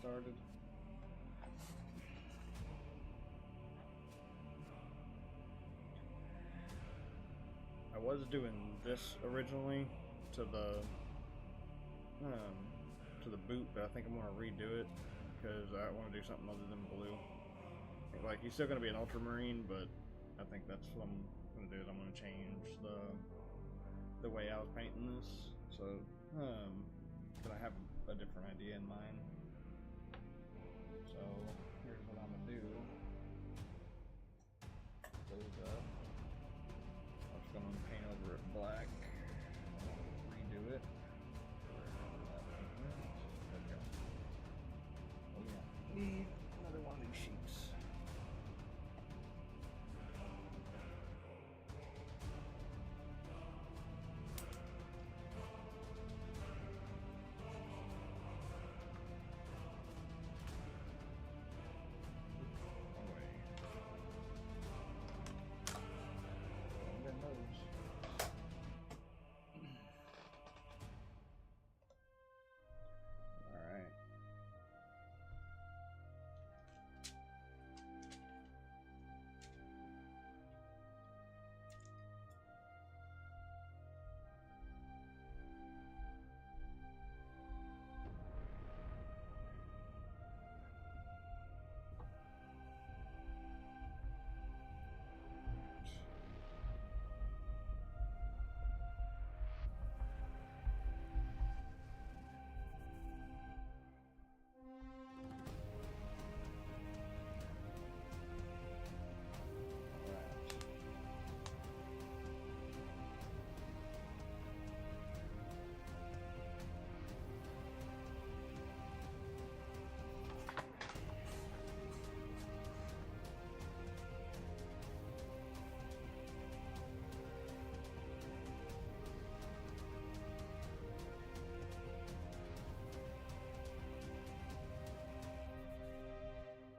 started. I was doing this originally to the boot, but I think I'm gonna redo it because I want to do something other than blue. Like, he's still gonna be an ultramarine, but I think that's what I'm gonna do. Is I'm gonna change the way I was painting this. So, but I have a different idea in mind. So here's what I'm gonna do. Those up. I'm just gonna paint over it black. Redo it. There we go. Oh yeah, need another one of these sheets.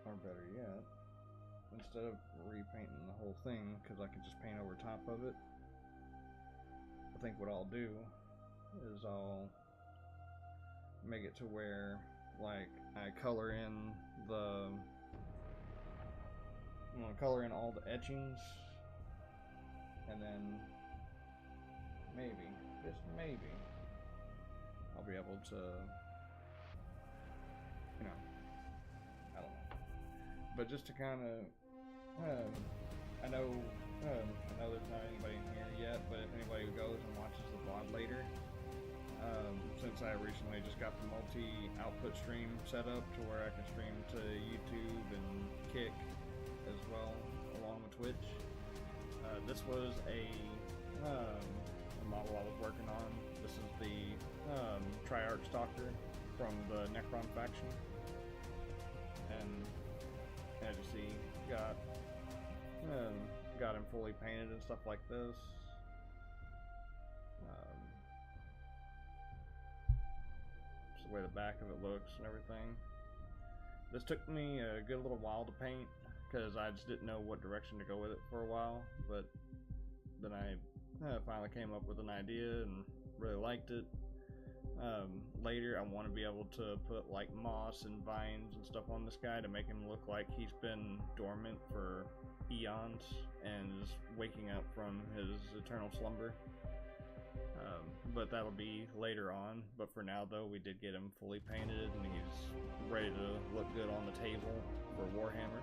Or better yet, instead of repainting the whole thing, because I can just paint over top of it, I think what I'll do is I'll make it to where, like, I color in the, I'm going to color in all the etchings, and then maybe, just maybe, I'll be able to, you know, I don't know. But just to kind of, I know there's not anybody in here yet, but if anybody goes and watches the vlog later, since I recently just got the multi-output stream set up to where I can stream to YouTube and Kick as well, along with Twitch. This was a model I was working on. This is the Triarch Stalker from the Necron faction, and as you see, got him fully painted and stuff like this. Just the way the back of it looks and everything. This took me a good little while to paint because I just didn't know what direction to go with it for a while, but then I finally came up with an idea and really liked it. Later I want to be able to put like moss and vines and stuff on this guy to make him look like he's been dormant for eons and is waking up from his eternal slumber. But that'll be later on. But for now though, we did get him fully painted and he's ready to look good on the table for Warhammer.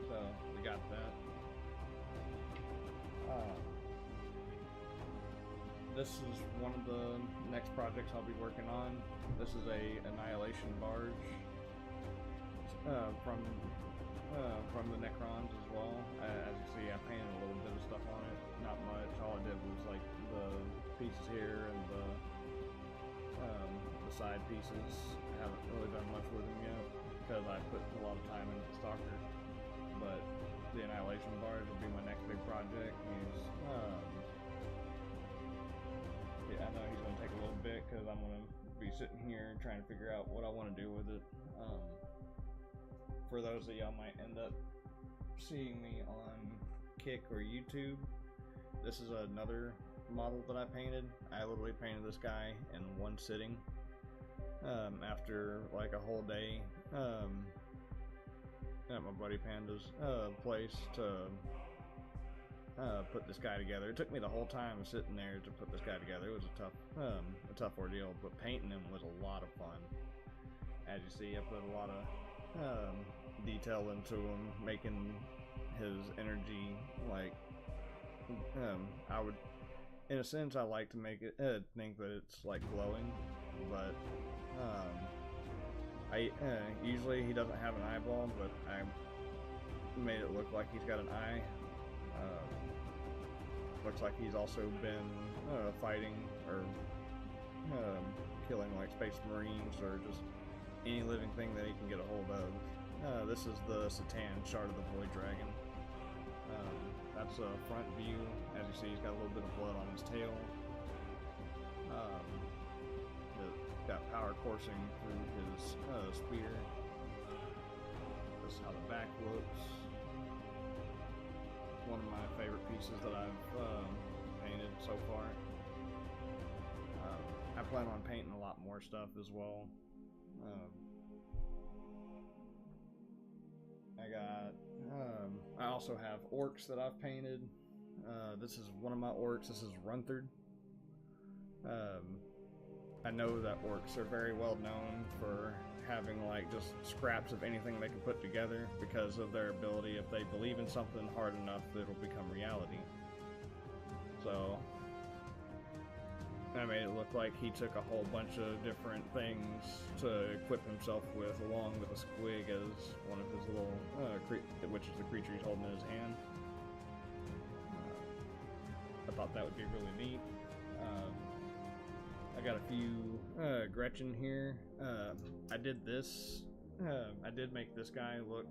So we got that. This is one of the next projects I'll be working on. This is a Annihilation barge from the Necrons as well. As you see, I painted a little bit of stuff on it, not much. All I did was like the pieces here and the side pieces. I haven't really done much with them yet because I put a lot of time into the Stalker. But the Annihilation barge will be my next big project. I know he's going to take a little bit because I'm going to be sitting here trying to figure out what I want to do with it. For those of y'all might end up seeing me on Kick or YouTube, this is another model that I painted. I literally painted this guy in one sitting. after like a whole day at my buddy Panda's place to put this guy together. It took me the whole time sitting there to put this guy together. It was a tough ordeal, but painting him was a lot of fun. As you see, I put a lot of detail into him, making his energy like I would, in a sense, I like to make it think that it's like glowing, but I usually he doesn't have an eyeball, but I made it look like he's got an eye. Looks like he's also been fighting or killing like space marines or just any living thing that he can get a hold of. This is the Satan Shard of the Void Dragon. That's a front view. As you see, he's got a little bit of blood on his tail. Got power coursing through his spear. This is how the back looks. One of my favorite pieces that I've painted so far. I plan on painting a lot more stuff as well. I also have orcs that I've painted. This is one of my orcs. This is Runthard. I know that orcs are very well known for having like just scraps of anything they can put together because of their ability. If they believe in something hard enough, it'll become reality. So I made it look like he took a whole bunch of different things to equip himself with, along with a squig as one of his little, which is the creature he's holding in his hand. I thought that would be really neat. I got a few Gretchen here. I did this. I did make this guy look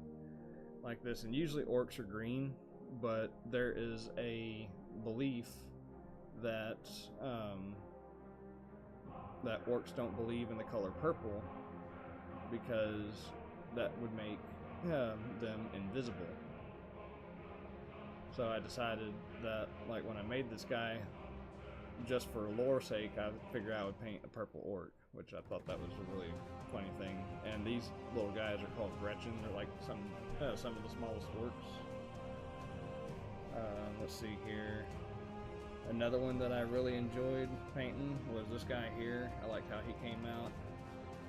like this, and usually orcs are green, but there is a belief that that orcs don't believe in the color purple because that would make them invisible. So I decided that, like, when I made this guy, just for lore's sake, I figured I would paint a purple orc, which I thought that was a really funny thing. And these little guys are called Gretchen. They're like some of the smallest orcs. Let's see here. Another one that I really enjoyed painting was this guy here. I liked how he came out.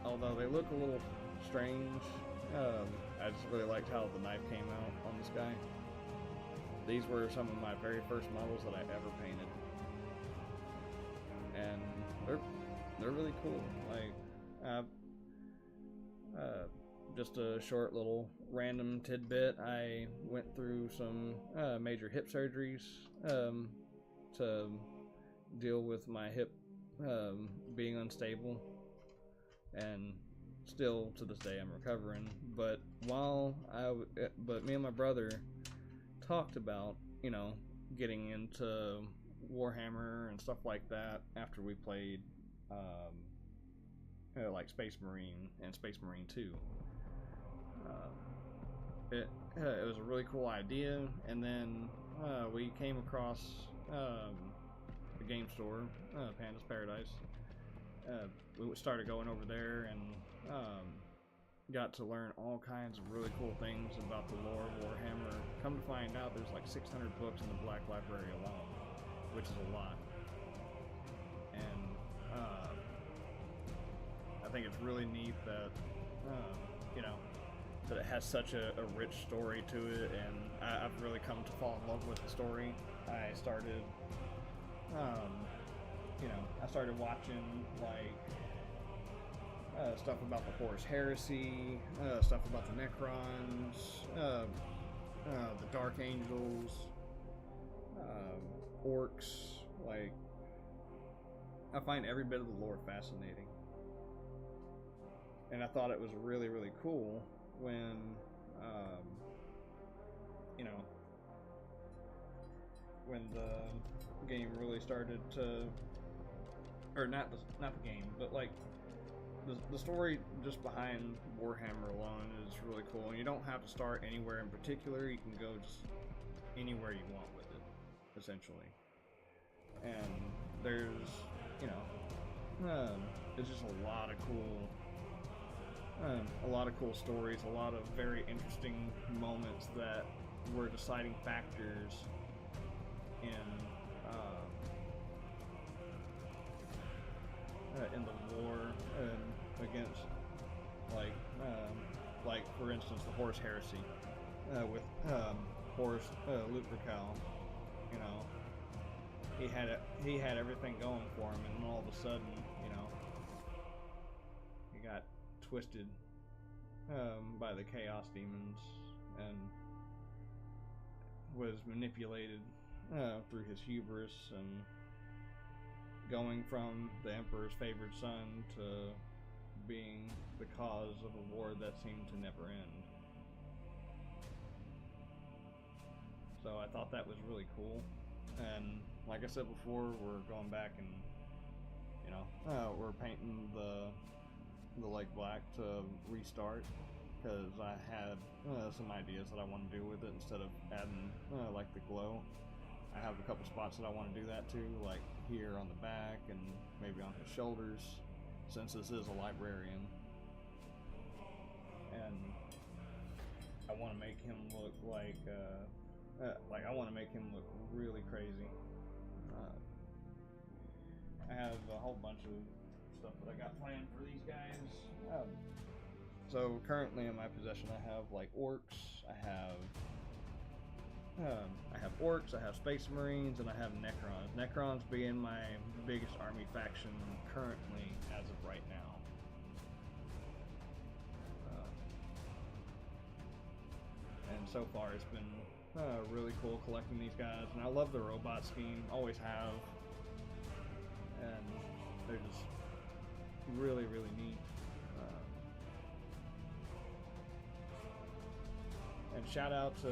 Although they look a little strange, I just really liked how the knife came out on this guy. These were some of my very first models that I ever painted. And they're really cool. Like, just a short little random tidbit. I went through some major hip surgeries to deal with my hip being unstable, and still to this day I'm recovering. But but me and my brother talked about, you know, getting into Warhammer and stuff like that after we played like Space Marine and Space Marine 2. It was a really cool idea, and then we came across a game store, Panda's Paradise. We started going over there and got to learn all kinds of really cool things about the lore of Warhammer. Come to find out, there's like 600 books in the Black Library alone, which is a lot. And I think it's really neat that you know, that it has such a rich story to it, and I've really come to fall in love with the story. I started watching like stuff about the Horus Heresy, stuff about the Necrons, the Dark Angels, orcs. Like, I find every bit of the lore fascinating, and I thought it was really, really cool when when the game really started to, or not the game, but like the story just behind Warhammer alone is really cool. And you don't have to start anywhere in particular. You can go just anywhere you want with it, essentially. And there's, it's just a lot of cool stories, a lot of very interesting moments that were deciding factors in the war against, like for instance, the Horus Heresy with Horus Lupercal. You know, he had everything going for him, and all of a sudden, you know, he got twisted by the Chaos Demons and was manipulated through his hubris and going from the Emperor's favored son to being the cause of a war that seemed to never end. So I thought that was really cool. And like I said before, we're going back and, you know, we're painting the lake black to restart, because I had some ideas that I want to do with it instead of adding like the glow. I have a couple spots that I want to do that too, like here on the back and maybe on his shoulders, since this is a librarian. And I want to make him look like I want to make him look really crazy. I have a whole bunch of stuff that I got planned for these guys. So currently in my possession, I have like orcs. I have orcs. I have Space Marines, and I have Necrons. Necrons being my biggest army faction currently as of right now. And so far, it's been really cool collecting these guys, and I love the robot scheme. Always have, and they're just really, really neat. And shout out to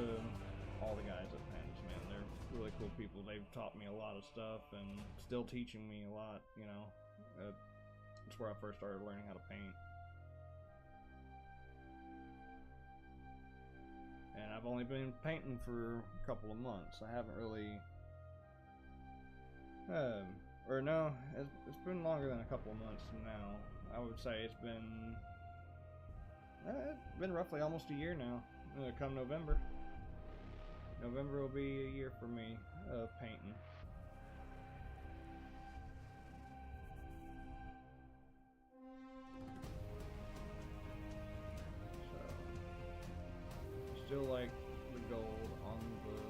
all the guys at Pens, man. They're really cool people. They've taught me a lot of stuff and still teaching me a lot, you know. That's where I first started learning how to paint. And I've only been painting for a couple of months. I haven't really... or no, it's been longer than a couple of months now. I would say it's been roughly almost a year now. Come November. November will be a year for me of painting. So, still like the gold on the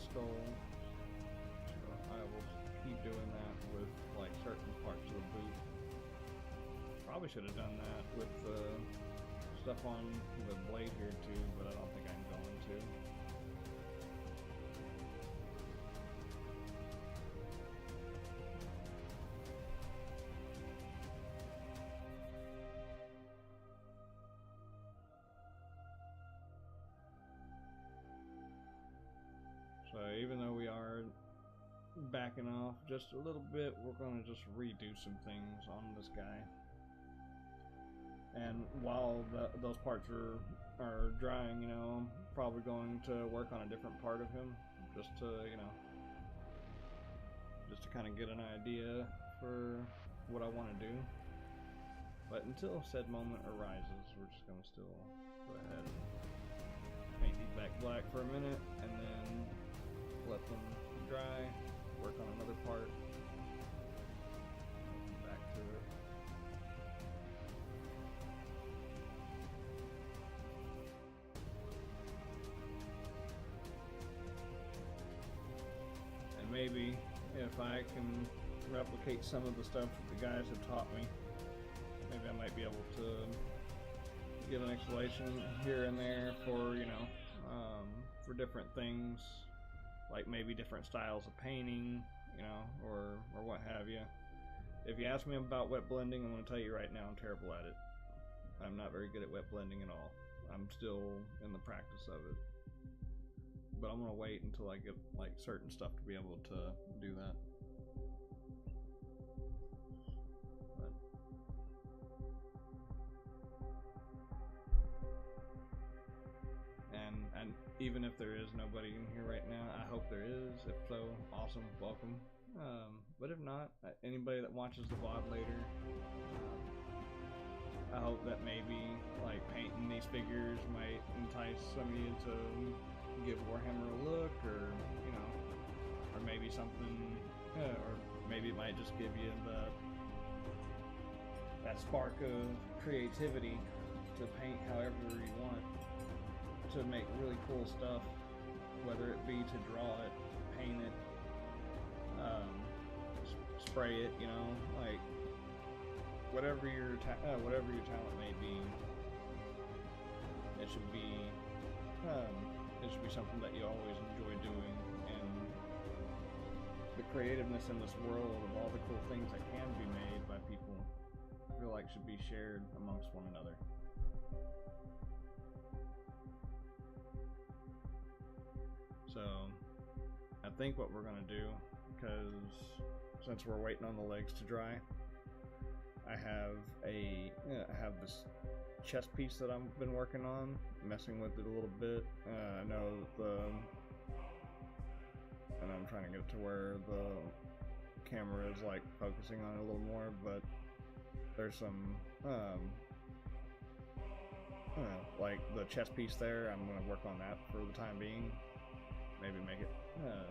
skull. So I will keep doing that with like certain parts of the boot. Probably should have done that with the stuff on the blade here too, but I don't think I'm going to. So even though we are backing off just a little bit, we're going to just redo some things on this guy. And while those parts are drying, you know, I'm probably going to work on a different part of him, just to, you know, just to kind of get an idea for what I want to do. But until said moment arises, we're just going to still go ahead and paint these back black for a minute, and then let them dry, work on another part, back to it. And maybe if I can replicate some of the stuff that the guys have taught me, maybe I might be able to give an explanation here and there for, you know, for different things, like maybe different styles of painting, you know, or what have you. If you ask me about wet blending, I'm going to tell you right now I'm terrible at it. I'm not very good at wet blending at all. I'm still in the practice of it. But I'm going to wait until I get like certain stuff to be able to do that. And even if there is nobody in here right now, I hope there is. If so, awesome, welcome. But if not, anybody that watches the VOD later, I hope that maybe like painting these figures might entice some of you to give Warhammer a look, or or maybe something, or maybe it might just give you that spark of creativity to paint however you want, to make really cool stuff, whether it be to draw it, paint it, spray it, like whatever your talent may be. It should be something that you always enjoy doing, and the creativeness in this world of all the cool things that can be made by people, I feel like should be shared amongst one another. So I think what we're gonna do, because since we're waiting on the legs to dry, I have this chest piece that I've been working on, messing with it a little bit. I know and I'm trying to get it to where the camera is like focusing on it a little more, but there's some like the chest piece there. I'm gonna work on that for the time being. Maybe make it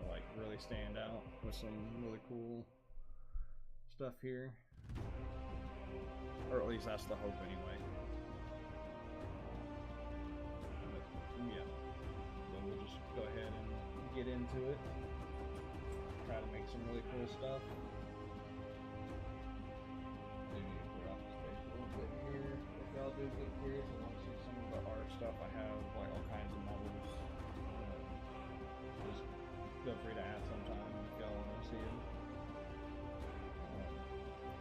like really stand out with some really cool stuff here, or at least that's the hope anyway. But yeah, then we'll just go ahead and get into it. Try to make some really cool stuff. Maybe clear off the space a little bit here. If y'all do get curious and want to see some of the art stuff, I have like all kinds of models. Just feel free to ask sometime if y'all want to see them.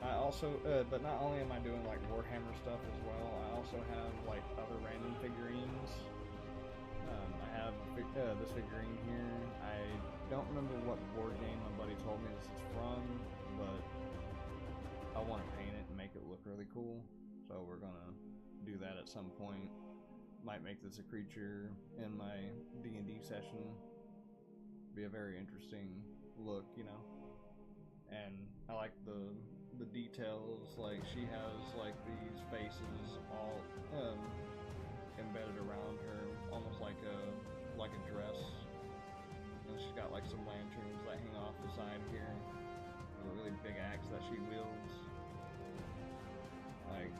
I also, but not only am I doing like Warhammer stuff as well, I also have like other random figurines. I have this figurine here. I don't remember what board game my buddy told me this is from, but I want to paint it and make it look really cool. So we're gonna do that at some point. Might make this a creature in my D&D session. Be a very interesting look, and I like the details. Like she has like these faces all embedded around her, almost like a dress, and she's got like some lanterns that hang off the side here, with a really big axe that she wields. Like,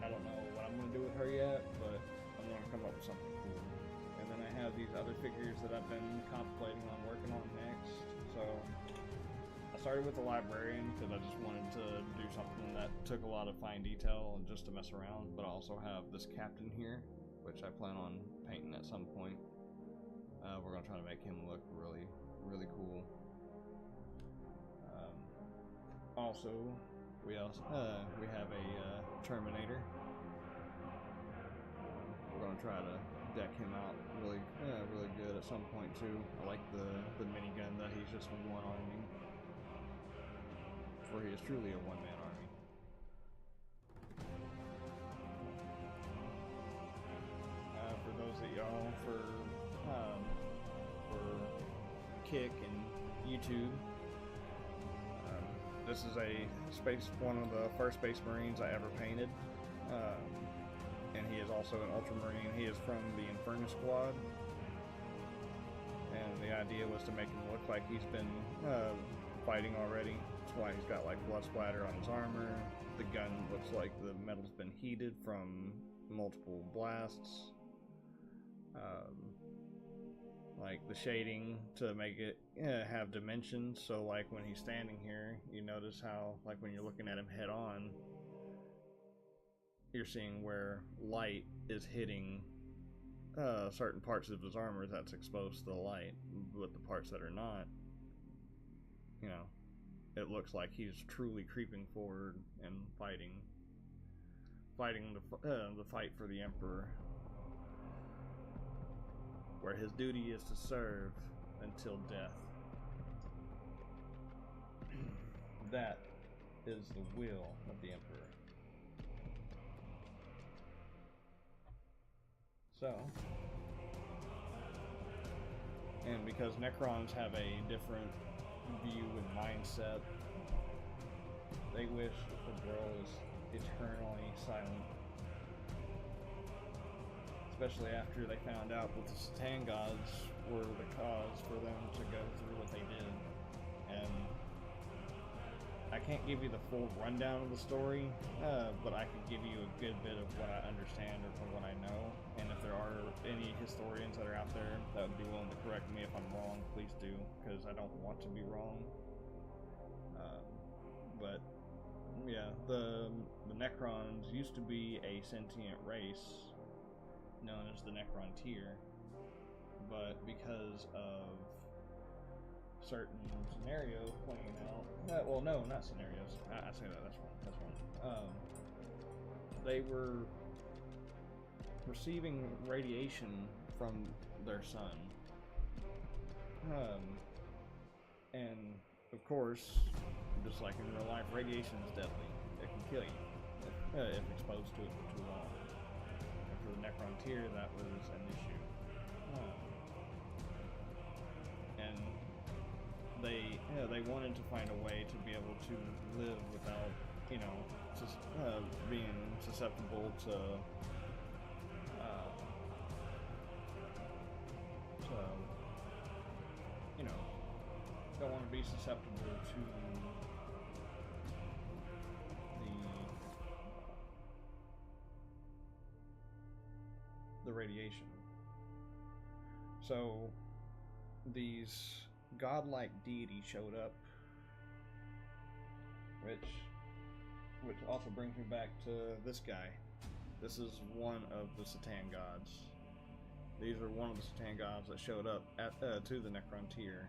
I don't know what I'm gonna do with her yet, but I'm gonna come up with something cool. And then I have these other figures that I've been contemplating on working on next. So I started with the librarian because I just wanted to do something that took a lot of fine detail and just to mess around. But I also have this captain here, which I plan on painting at some point. We're gonna try to make him look really, really cool. Also, we have a Terminator. We're gonna try to deck him out really good at some point too. I like the minigun that he's just one arming, for he is truly a one-man army. For those of y'all for Kick and YouTube, this is one of the first Space Marines I ever painted. And he is also an Ultramarine. He is from the Inferno Squad, and the idea was to make him look like he's been fighting already. That's why he's got like blood splatter on his armor. The gun looks like the metal's been heated from multiple blasts. Like the shading to make it have dimensions, so like when he's standing here, you notice how like when you're looking at him head on, you're seeing where light is hitting certain parts of his armor that's exposed to the light, but the parts that are not, it looks like he's truly creeping forward and fighting the fight for the Emperor, where his duty is to serve until death. That is the will of the Emperor. So, and because Necrons have a different view and mindset. They wish the world is eternally silent. Especially after they found out that the Satan gods were the cause for them to go through what they did. And I can't give you the full rundown of the story, but I can give you a good bit of what I understand or from what I know. And if there are any historians that are out there that would be willing to correct me if I'm wrong, please do, because I don't want to be wrong. But yeah, the Necrons used to be a sentient race known as the Necrontyr, but because of certain scenarios playing out, well, no, not scenarios. I say that. That's wrong. They were receiving radiation from their sun, and of course, just like in real life, radiation is deadly. It can kill you if exposed to it for too long. And for the Necrontyr, that was an issue. And they wanted to find a way to be able to live without, just being susceptible to don't want to be susceptible to the radiation. So these godlike deities showed up, which also brings me back to this guy. This is one of the Satan gods. These are one of the Satan gods that showed up to the Necrontyr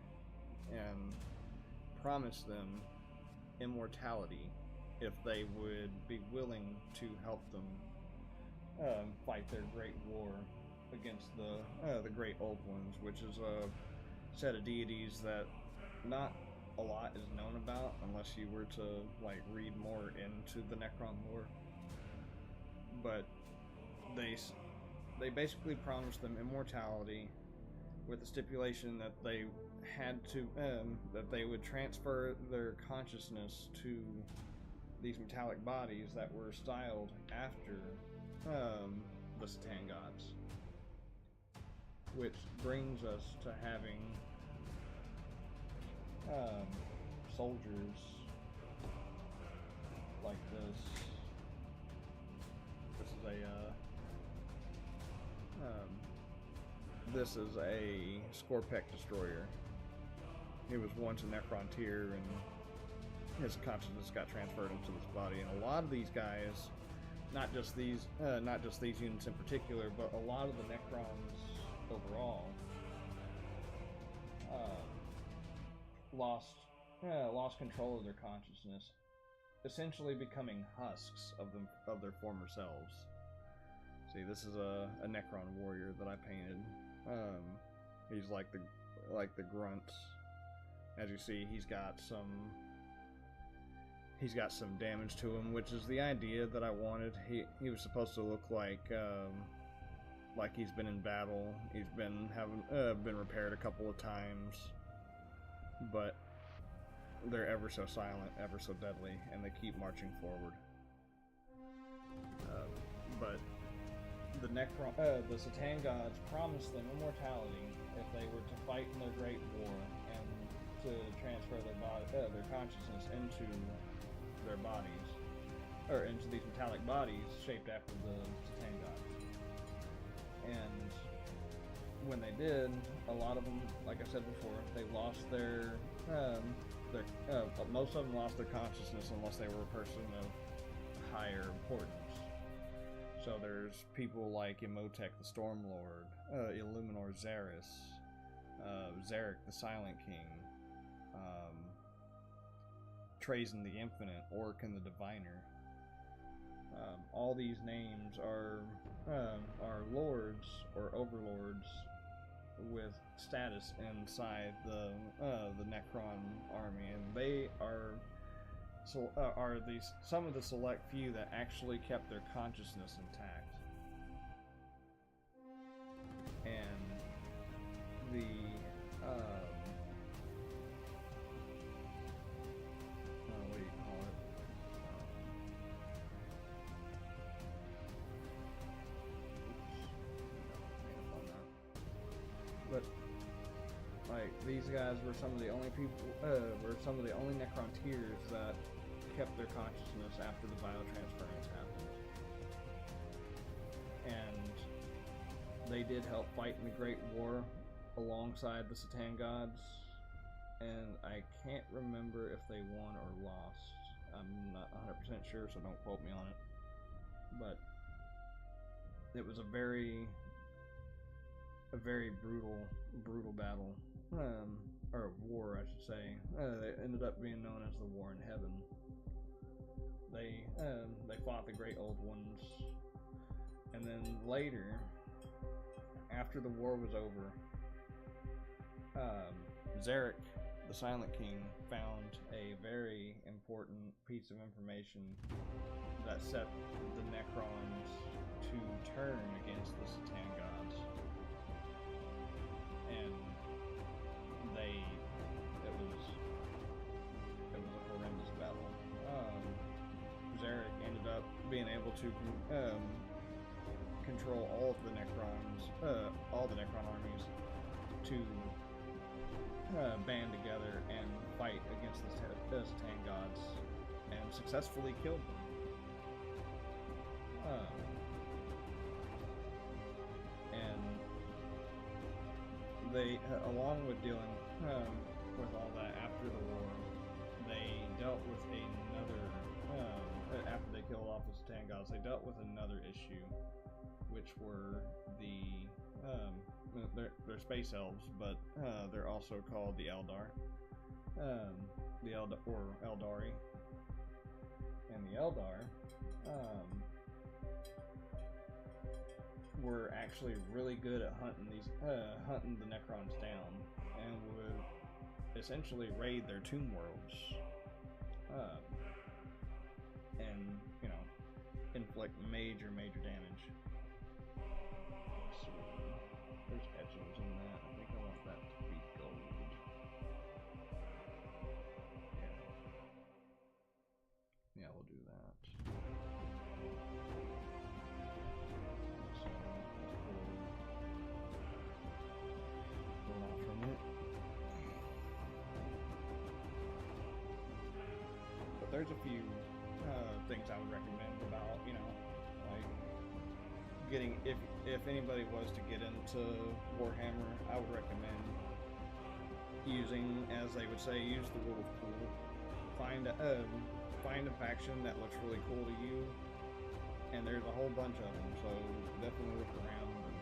and promised them immortality if they would be willing to help them fight their great war against the Great Old Ones, which is a set of deities that not a lot is known about unless you were to read more into the Necron lore. But they basically promised them immortality with the stipulation that they had to that they would transfer their consciousness to these metallic bodies that were styled after the Satan gods, which brings us to having soldiers like this. This is a Scorpec destroyer. He was once a Necrontyr, and his consciousness got transferred into this body. And a lot of these guys, not just these units in particular, but a lot of the Necrons overall, lost control of their consciousness, essentially becoming husks of their former selves. See, this is a Necron warrior that I painted. He's like the grunts. As you see, he's got some damage to him, which is the idea that I wanted. He was supposed to look like he's been in battle. He's been repaired a couple of times, but they're ever so silent, ever so deadly, and they keep marching forward. But the Satan gods promised them immortality if they were to fight in their great war and to transfer their consciousness into their bodies, or into these metallic bodies shaped after the Satan gods. And when they did, a lot of them, like I said before, they lost most of them lost their consciousness unless they were a person of higher importance. So there's people like Imhotep the Stormlord, Illuminor Xeris, Zarek the Silent King, Trazyn the Infinite, Orkin the Diviner. All these names are lords or overlords with status inside the Necron army, and they are some of the select few that actually kept their consciousness intact. And But like these guys were some of the only people, were some of the only Necrontyrs that kept their consciousness after the biotransference happened, and they did help fight in the Great War alongside the Satan gods. And I can't remember if they won or lost. I'm not 100% sure, so don't quote me on it. But it was a very brutal battle, or war, I should say. It ended up being known as the War in Heaven. They fought the Great Old Ones, and then later, after the war was over, Zarek, the Silent King, found a very important piece of information that set the Necrons to turn against the Satan gods. And it was a horrendous battle. Zarek ended up being able to control all of the Necrons, all the Necron armies, to band together and fight against the Satan gods, and successfully killed them. And they, along with dealing with all that after the war, they dealt with after they killed off the Satan gods, they dealt with another issue, which were they're space elves, but they're also called the Eldar, or Eldari, and the Eldar were actually really good at hunting the Necrons down, and would essentially raid their tomb worlds, and inflict major damage. There's etchings in that. I think I want that to be gold. Yeah, we'll do that. So, pull out from it. But there's a few things I would recommend about, like getting, if anybody was to get into Warhammer, I would recommend using, as they would say, use the rule of cool. Find a faction that looks really cool to you, and there's a whole bunch of them, so definitely look around and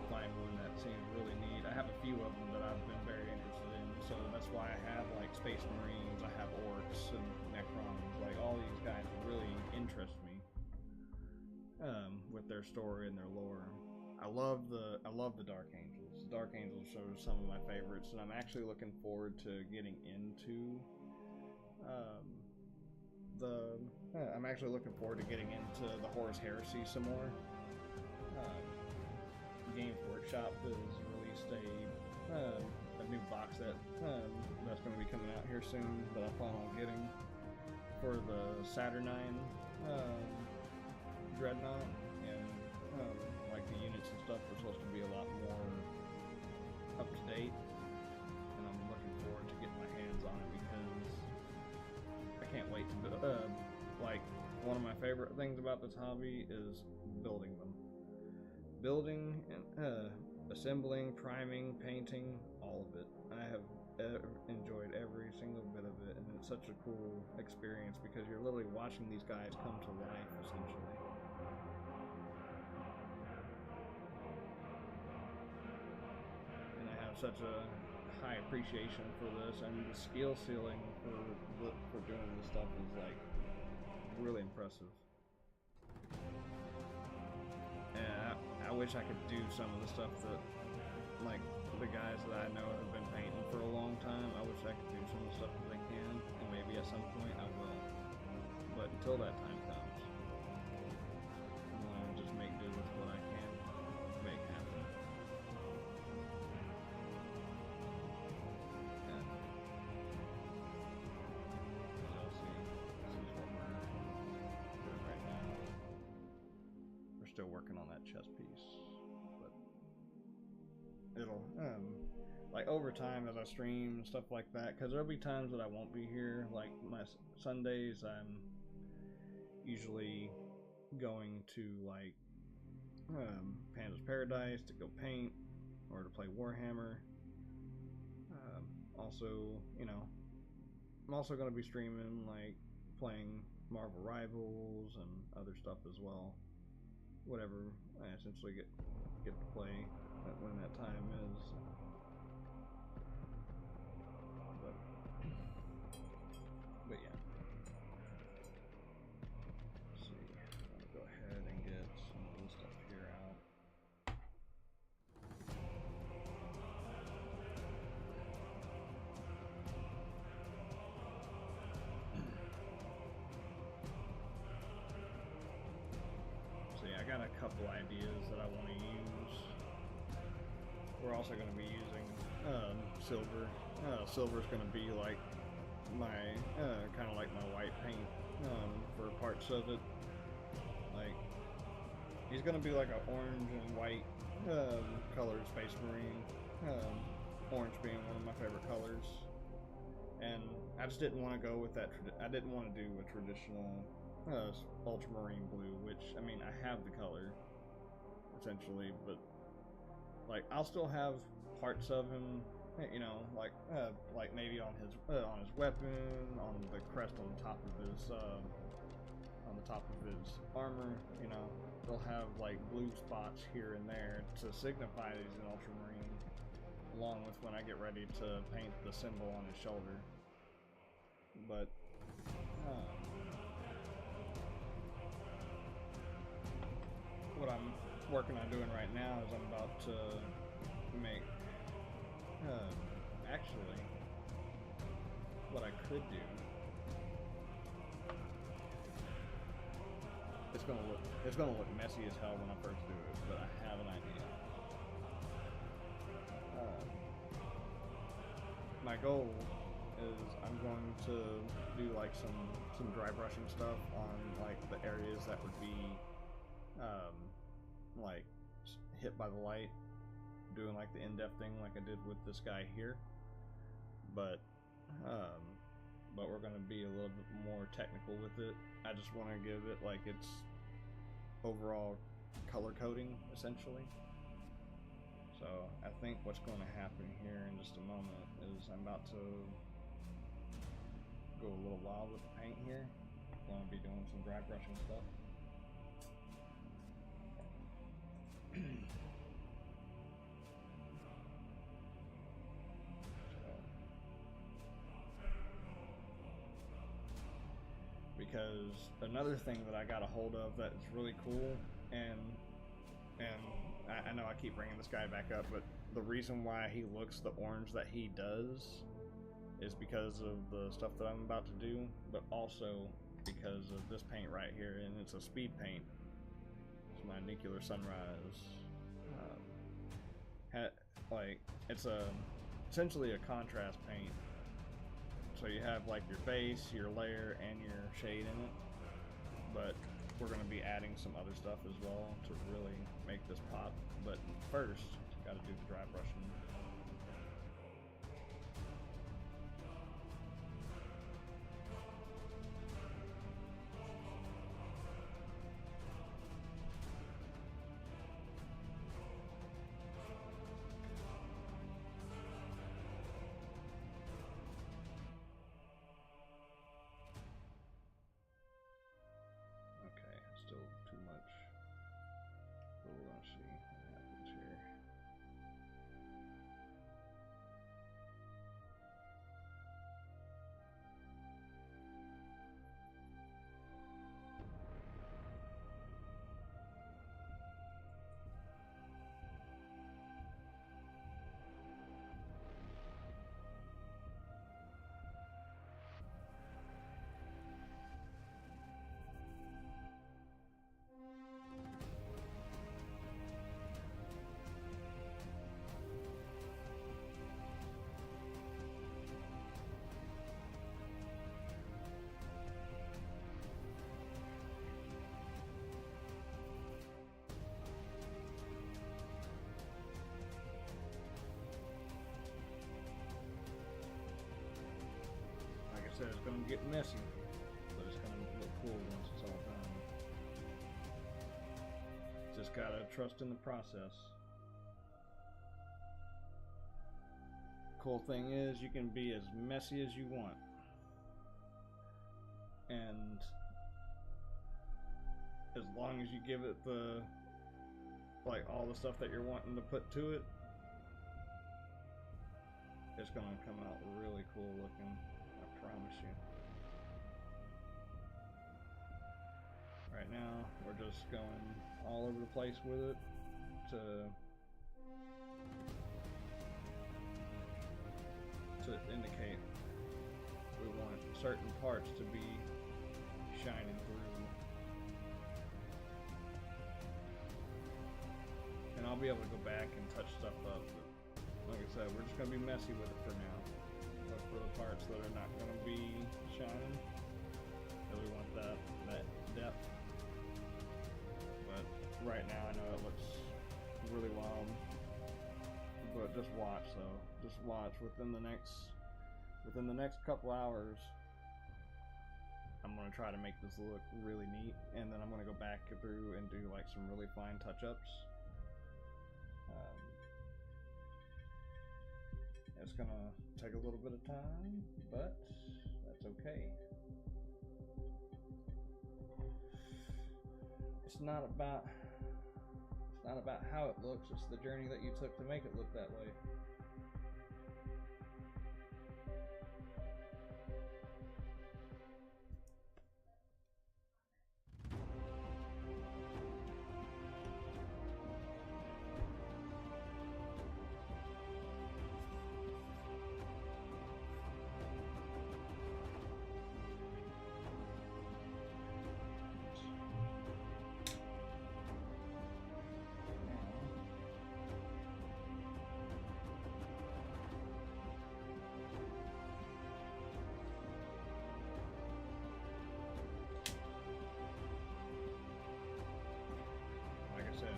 find one that seems really neat. I have a few of them that I've been very interested in, so that's why I have like Space Marines, I have Orcs and Necrons, like all these guys really interest me. With their story and their lore. I love the Dark Angels. The Dark Angels are some of my favorites, and I'm actually looking forward to getting into I'm actually looking forward to getting into the Horus Heresy some more. Games Workshop has released a new box set that's going to be coming out here soon that I plan on getting for the Saturnine Dreadnought, and like the units and stuff are supposed to be a lot more up to date, and I'm looking forward to getting my hands on it because I can't wait to build. Like, one of my favorite things about this hobby is building them. Building and assembling, priming, painting, all of it. I have enjoyed every single bit of it, and it's such a cool experience because you're literally watching these guys come to life, essentially. And I have such a high appreciation for this, and the skill ceiling for doing this stuff is like really impressive. And I wish I could do some of the stuff that, like, the guys that I know have been painting for a long time. I wish I could do some of the stuff that they can, and maybe at some point I will. But until that time comes, I'm gonna just make do with what I can make happen. And you'll see what we're doing right now. We're still working on that chess piece, but it'll like over time as I stream and stuff like that, because there'll be times that I won't be here. Like my Sundays, I'm usually going to like Panda's Paradise to go paint or to play Warhammer. Also, you know, I'm also going to be streaming like playing Marvel Rivals and other stuff as well. Whatever I essentially get to play when that time is. But yeah. Let's see. I'm gonna go ahead and get some of this stuff here out. So yeah, I got a couple ideas that I want to use. We're also going to be using silver. Silver's going to be like my kind of like my white paint for parts of it. Like he's going to be like an orange and white colored Space Marine. Orange being one of my favorite colors. And I just didn't want to go with that. I didn't want to do a traditional ultramarine blue, which I mean I have the color essentially, but like I'll still have parts of him, you know, like maybe on his weapon, on the crest on the top of his armor. You know, they'll have like blue spots here and there to signify that he's an ultramarine, along with when I get ready to paint the symbol on his shoulder. But what I'm working on doing right now is I'm about to make actually what I could do, it's gonna look messy as hell when I first do it, but I have an idea. My goal is I'm going to do like some dry brushing stuff on like the areas that would be like hit by the light, doing like the in-depth thing like I did with this guy here, but we're going to be a little bit more technical with it. I just want to give it like its overall color coding essentially. So I think what's going to happen here in just a moment is I'm about to go a little wild with the paint here. I'm going to be doing some dry brushing stuff. Because another thing that I got a hold of that is really cool, and I know I keep bringing this guy back up, but the reason why he looks the orange that he does is because of the stuff that I'm about to do, but also because of this paint right here, and it's a speed paint. It's my Nuclear Sunrise. It's essentially a contrast paint. So you have like your base, your layer, and your shade in it, but we're going to be adding some other stuff as well to really make this pop. But first, got to do the dry brushing. Still too much, but we're gonna see what happens here. gonna get messy, but it's gonna look cool once it's all done. Just gotta trust in the process. Cool thing is, you can be as messy as you want, and as long as you give it the, like, all the stuff that you're wanting to put to it, it's gonna come out really cool looking, I promise you. Right now, we're just going all over the place with it to indicate we want certain parts to be shining through. And I'll be able to go back and touch stuff up, but like I said, we're just going to be messy with it for now. Look for the parts that are not going to be shining, so we want that depth. But right now I know it looks really wild, but just watch though. Just watch. Within the next couple hours, I'm going to try to make this look really neat, and then I'm going to go back through and do like some really fine touch-ups. It's going to take a little bit of time, but that's okay. It's not about how it looks, it's the journey that you took to make it look that way.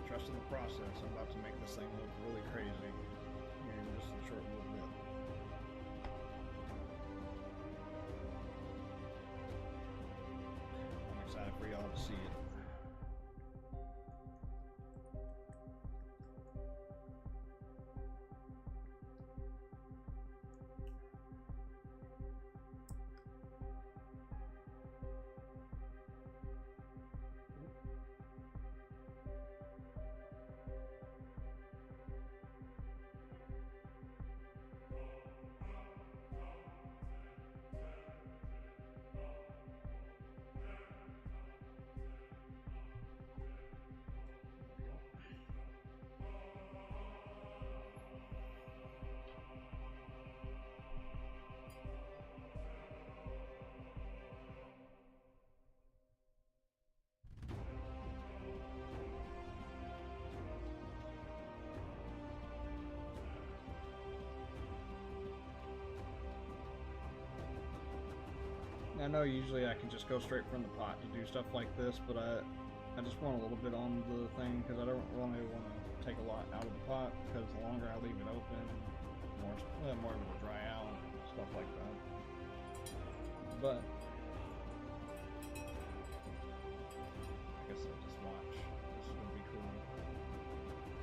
Trust in the process. I'm about to make this thing look really crazy here in just a short little bit. I'm excited for y'all to see it. I know usually I can just go straight from the pot to do stuff like this, but I just want a little bit on the thing because I don't really want to take a lot out of the pot, because the longer I leave it open, more of it will dry out, stuff like that. But like I said, just watch. This is gonna be cool.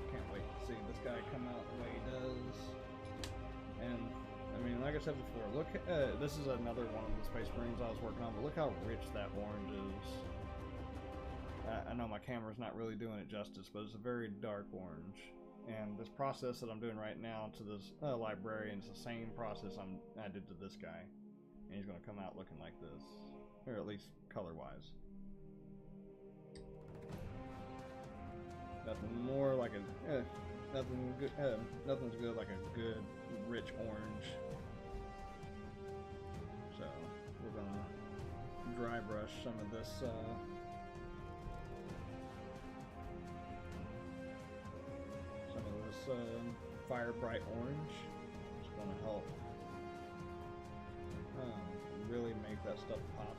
Can't wait to see this guy come out the way he does. And I mean, like I said before, look, this is another one of the Space Marines I was working on, but look how rich that orange is. I know my camera's not really doing it justice, but it's a very dark orange. And this process that I'm doing right now to this librarian is the same process I did to this guy. And he's going to come out looking like this, or at least color-wise. Nothing more like a, nothing's good like a good, rich orange. So we're gonna dry brush some of this fire bright orange. It's gonna help really make that stuff pop.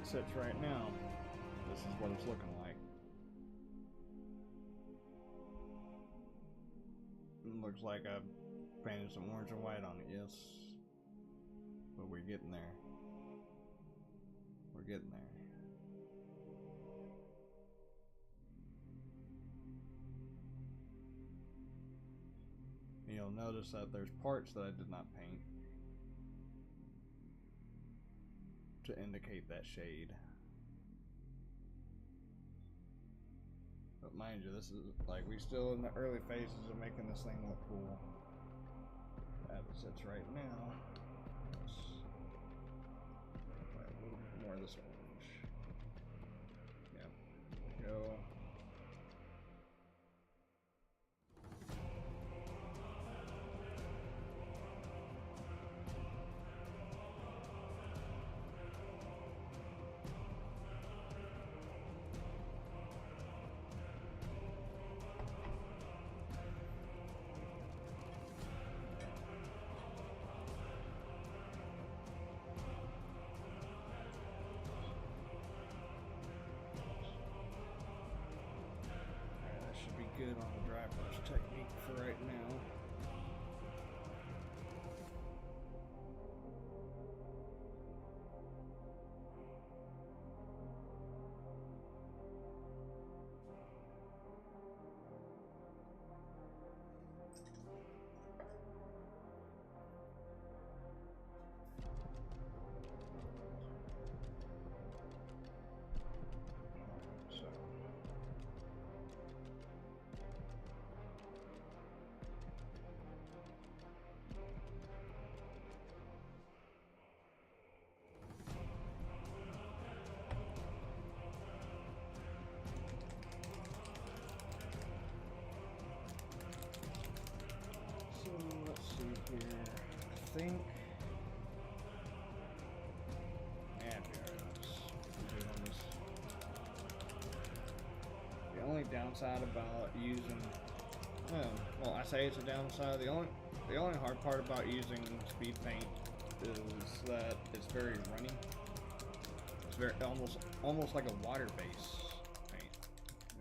sits right now, this is what it's looking like. It looks like I painted some orange and white on it, yes. But we're getting there. We're getting there. You'll notice that there's parts that I did not paint to indicate that shade. But mind you, this is like we're still in the early phases of making this thing look cool. As it sits right now. Let's apply a little bit more of this orange. Yep. There we go. Good on the dry brush technique for right now. Here, I think. The only downside about using, well, I say it's a downside. The only hard part about using speed paint is that it's very runny. It's very almost like a water-based paint,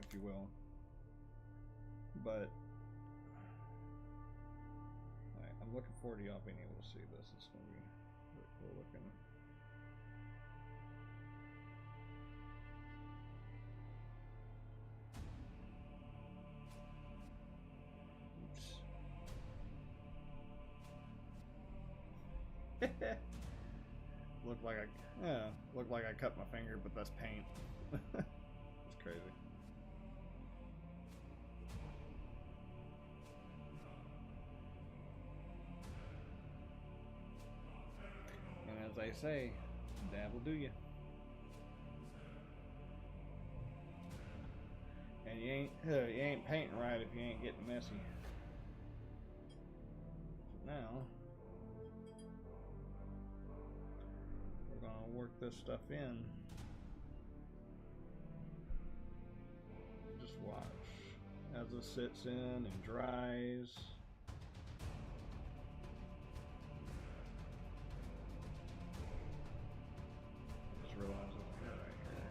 if you will. But I'm looking forward to y'all being able to see this. It's going to be really cool looking. Oops. Looked like I cut my finger, but that's paint. It's crazy. As they say, dab will do you. And you ain't painting right if you ain't getting messy. Now we're gonna work this stuff in. Just watch as it sits in and dries. Realize over here, right here.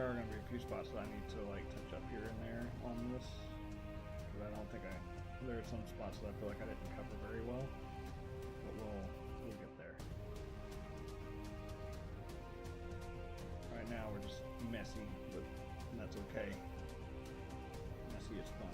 there are going to be a few spots that I need to like touch up here and there on this, because I don't think there are some spots that I feel like I didn't cover very well, but we'll get there. Right now we're just messy, but that's okay. Messy is fun.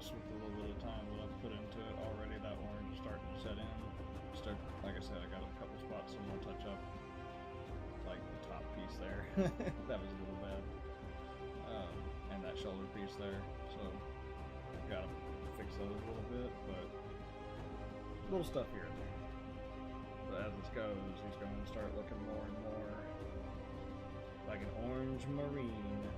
With a little bit of time that I've put into it already, that orange is starting to set in. Like I said, I got a couple spots I'm gonna touch up, like the top piece there. That was a little bad, and that shoulder piece there. So I've got to fix those a little bit, but little stuff here and there. But as this goes, he's going to start looking more and more like an orange marine.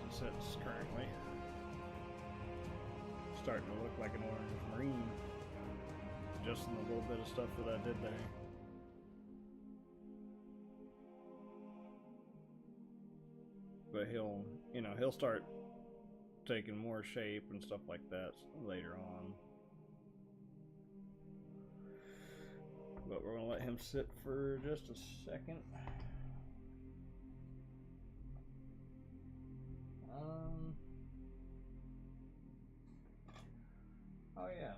Sits currently. starting to look like an orange marine, just in the little bit of stuff that I did there. But he'll start taking more shape and stuff like that later on. But we're gonna let him sit for just a second. Oh yeah,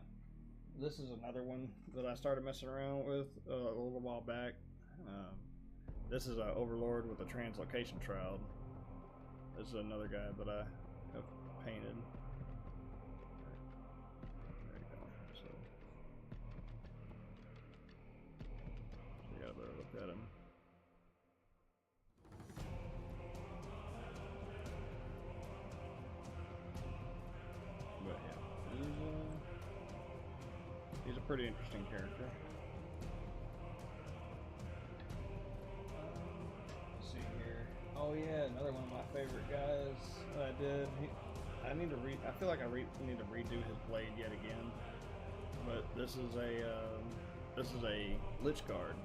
this is another one that I started messing around with a little while back. This is an Overlord with a translocation shroud. This is another guy that I have painted. There you go. So you got a better look at him. But yeah, he's a pretty interesting character. Let's see here. Oh yeah, another one of my favorite guys that I did. I feel like I need to redo his blade yet again. But this is a Lich Guard.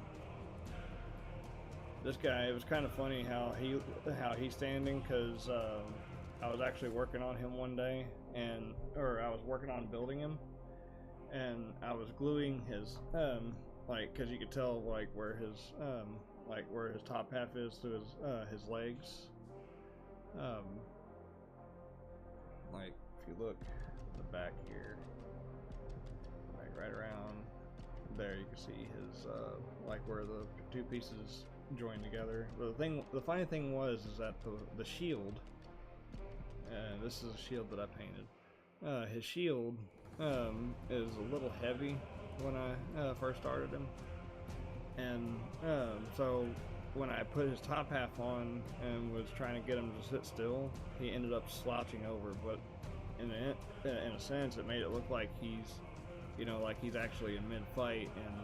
This guy, it was kind of funny how he's standing, because I was actually working on him one day, or I was working on building him, and I was gluing his because you could tell where his top half is to his legs. If you look at the back here, right around there, you can see his where the two pieces join together. But the funny thing is that the shield, this is a shield that I painted. His shield is a little heavy when I first started him, and so when I put his top half on and was trying to get him to sit still, he ended up slouching over. But in a sense, it made it look like he's actually in mid-fight, and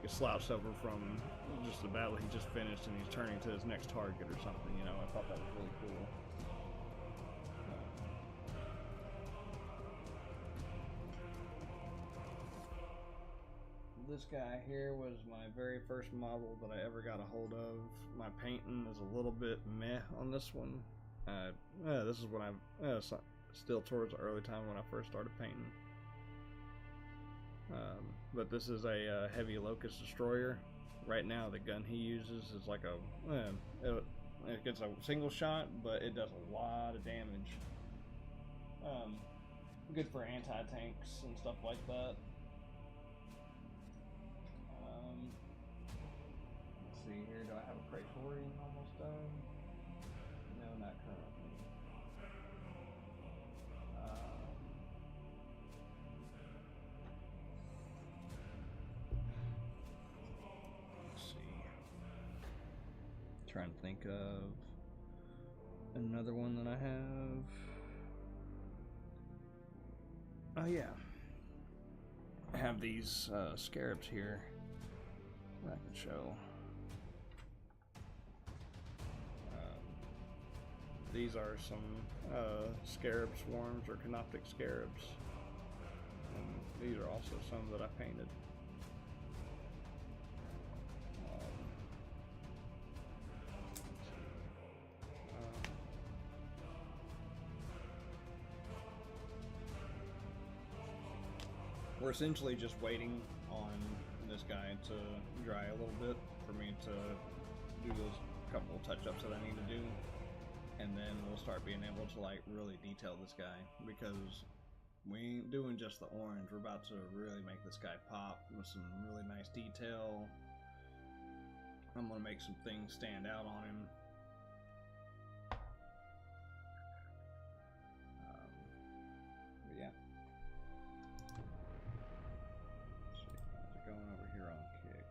slouched over from just the battle he just finished, and he's turning to his next target or something. I thought that was really cool. This guy here was my very first model that I ever got a hold of. My painting is a little bit meh on this one. This is when I'm still towards the early time when I first started painting. But this is a heavy locust destroyer. Right now, the gun he uses is like it gets a single shot, but it does a lot of damage. Good for anti-tanks and stuff like that. Let's see here. Do I have a Praetorian almost done? No, not currently. Let's see. Trying to think of another one that I have. Oh yeah, I have these scarabs here that I can show. These are some scarab swarms, or canoptic scarabs, and these are also some that I painted. We're essentially just waiting on this guy to dry a little bit for me to do those couple of touch-ups that I need to do, and then we'll start being able to really detail this guy, because we ain't doing just the orange. We're about to really make this guy pop with some really nice detail. I'm gonna make some things stand out on him. But yeah. Going over here on kick.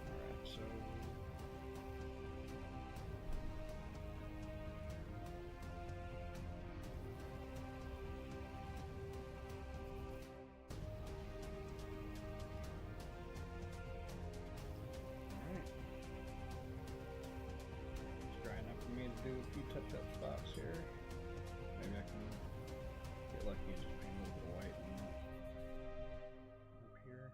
Alright, touch-up spots here. Maybe I can get lucky and just paint a little bit of white up here.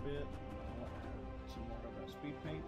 Bit. Some more of that speed paint.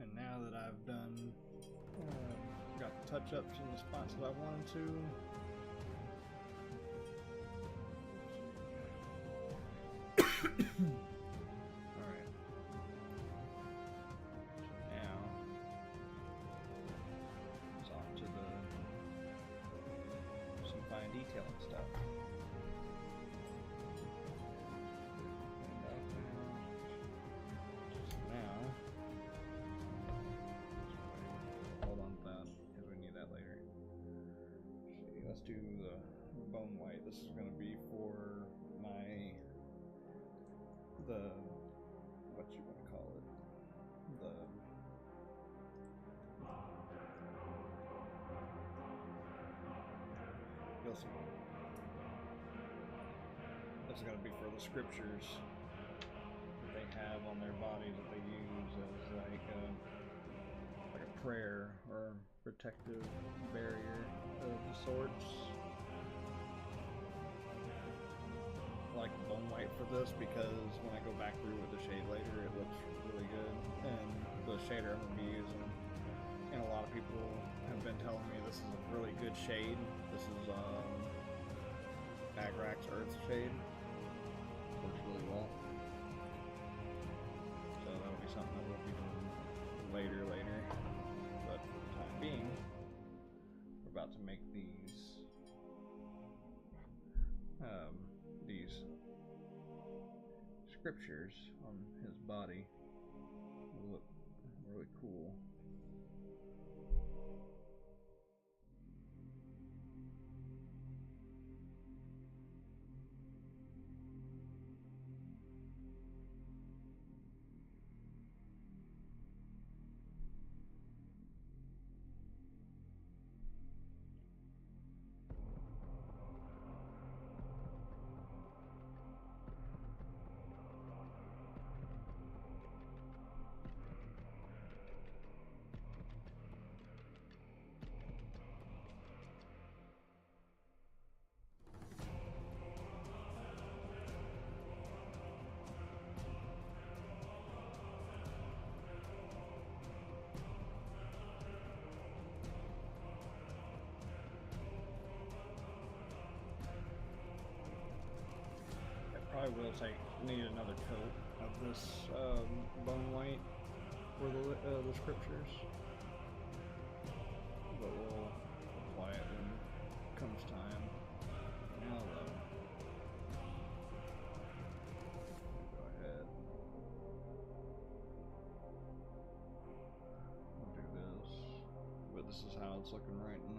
And now that I've done, got the touch-ups in the spots that I wanted to, alright, so now it's on to some fine detailing stuff. Let's do the bone white. This is going to be for my what you want to call it. You'll see. It's going to be for the scriptures that they have on their bodies that they use as like a prayer or protective barrier of the sorts. I like bone white for this because when I go back through with the shade later, it looks really good. And the shader I'm going to be using, and a lot of people have been telling me this is a really good shade. This is Agrax Earth shade. Works really well. So that'll be something that we'll be doing later. But for the time being, we're about to make these scriptures on his body. Look really cool. I will need another coat of this bone white for the scriptures, but we'll apply it when it comes time. Now though, go ahead. I'll do this, but this is how it's looking right now.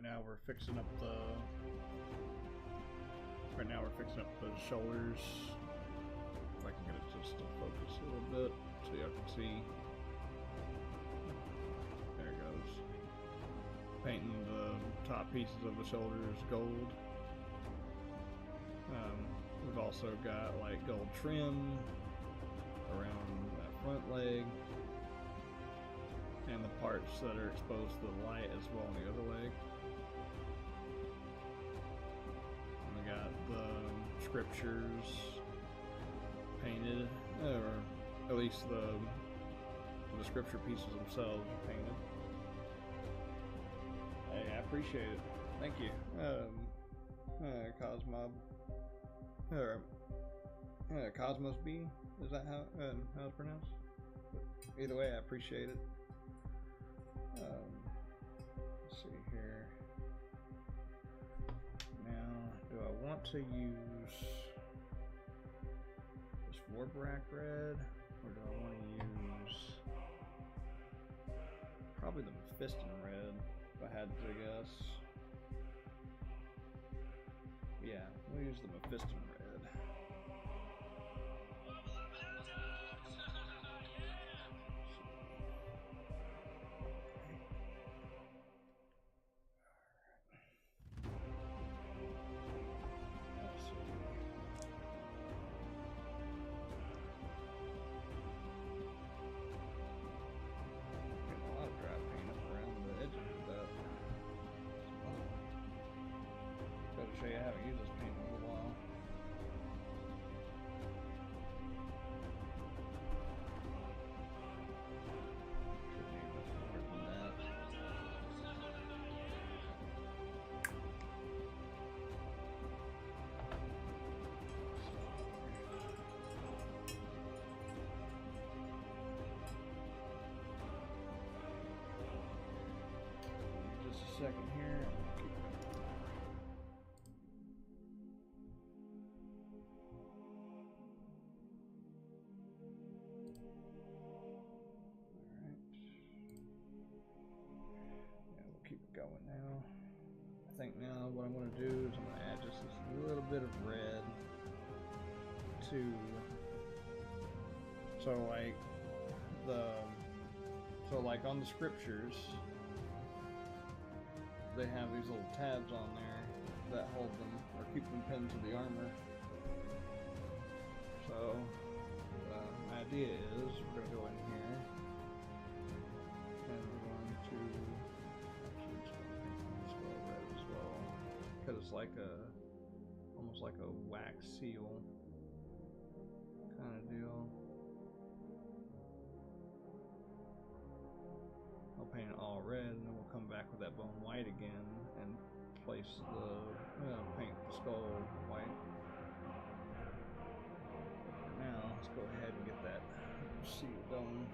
right now we're fixing up the shoulders. If I can get it just to focus a little bit so y'all can see. There it goes. Painting the top pieces of the shoulders gold. We've also got like gold trim around that front leg and the parts that are exposed to the light as well on the other leg. And we got the scriptures painted, or at least the scripture pieces themselves are painted. Hey, I appreciate it. Thank you. Cosmos B, is that how it's pronounced? Either way, I appreciate it. Let's see here. Now, do I want to use this Warbrack red, or do I want to use probably the Mephiston red, if I had to guess? Yeah, we'll use the Mephiston red. I haven't used this paint in a little while. Should need much more than that. Just a second here. Going now. I think now what I'm going to do is I'm going to add just this little bit of red to, so like on the scriptures they have these little tabs on there that hold them or keep them pinned to the armor. So my idea is we're going to go in here and we're going to because it's like almost like a wax seal kind of deal. I'll paint it all red and then we'll come back with that bone white again and place paint the skull white. Now let's go ahead and get that seal done.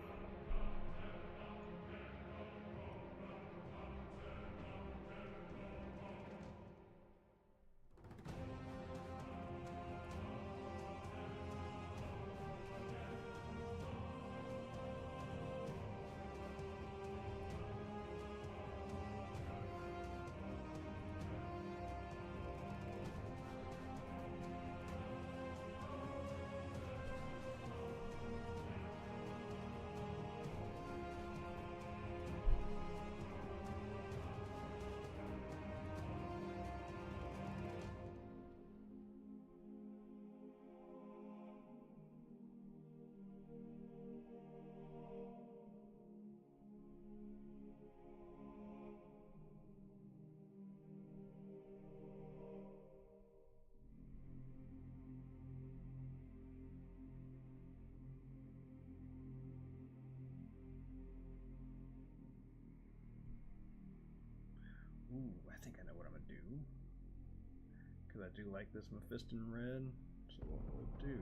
Ooh, I think I know what I'm going to do. Because I do like this Mephiston red. So what we'll do...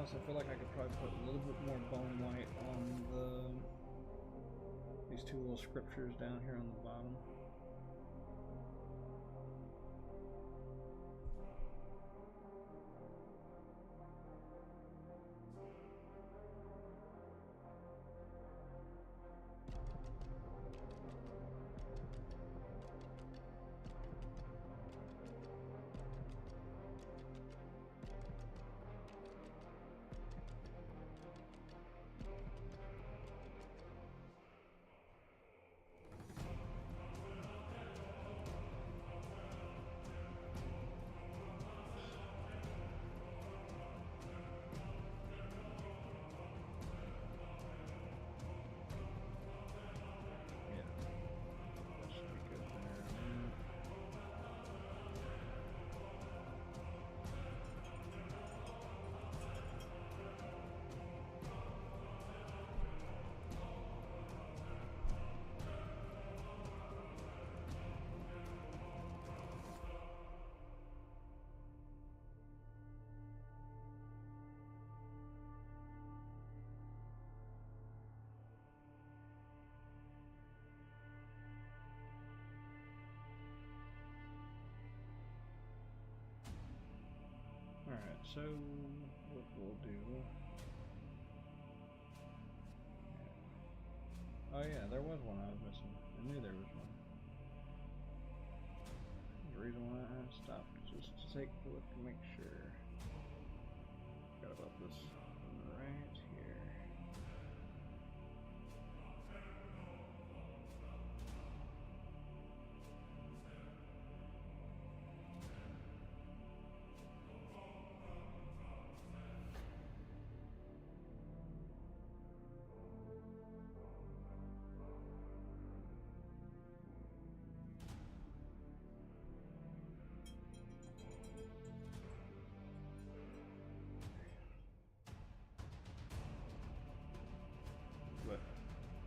honest, I feel like I could probably put a little bit more bone white on these two little scriptures down here on the bottom. Alright, so what we'll do... Oh yeah, there was one I was missing. I knew there was one. The reason why I stopped just to take a look to make sure. Forgot about this one right here.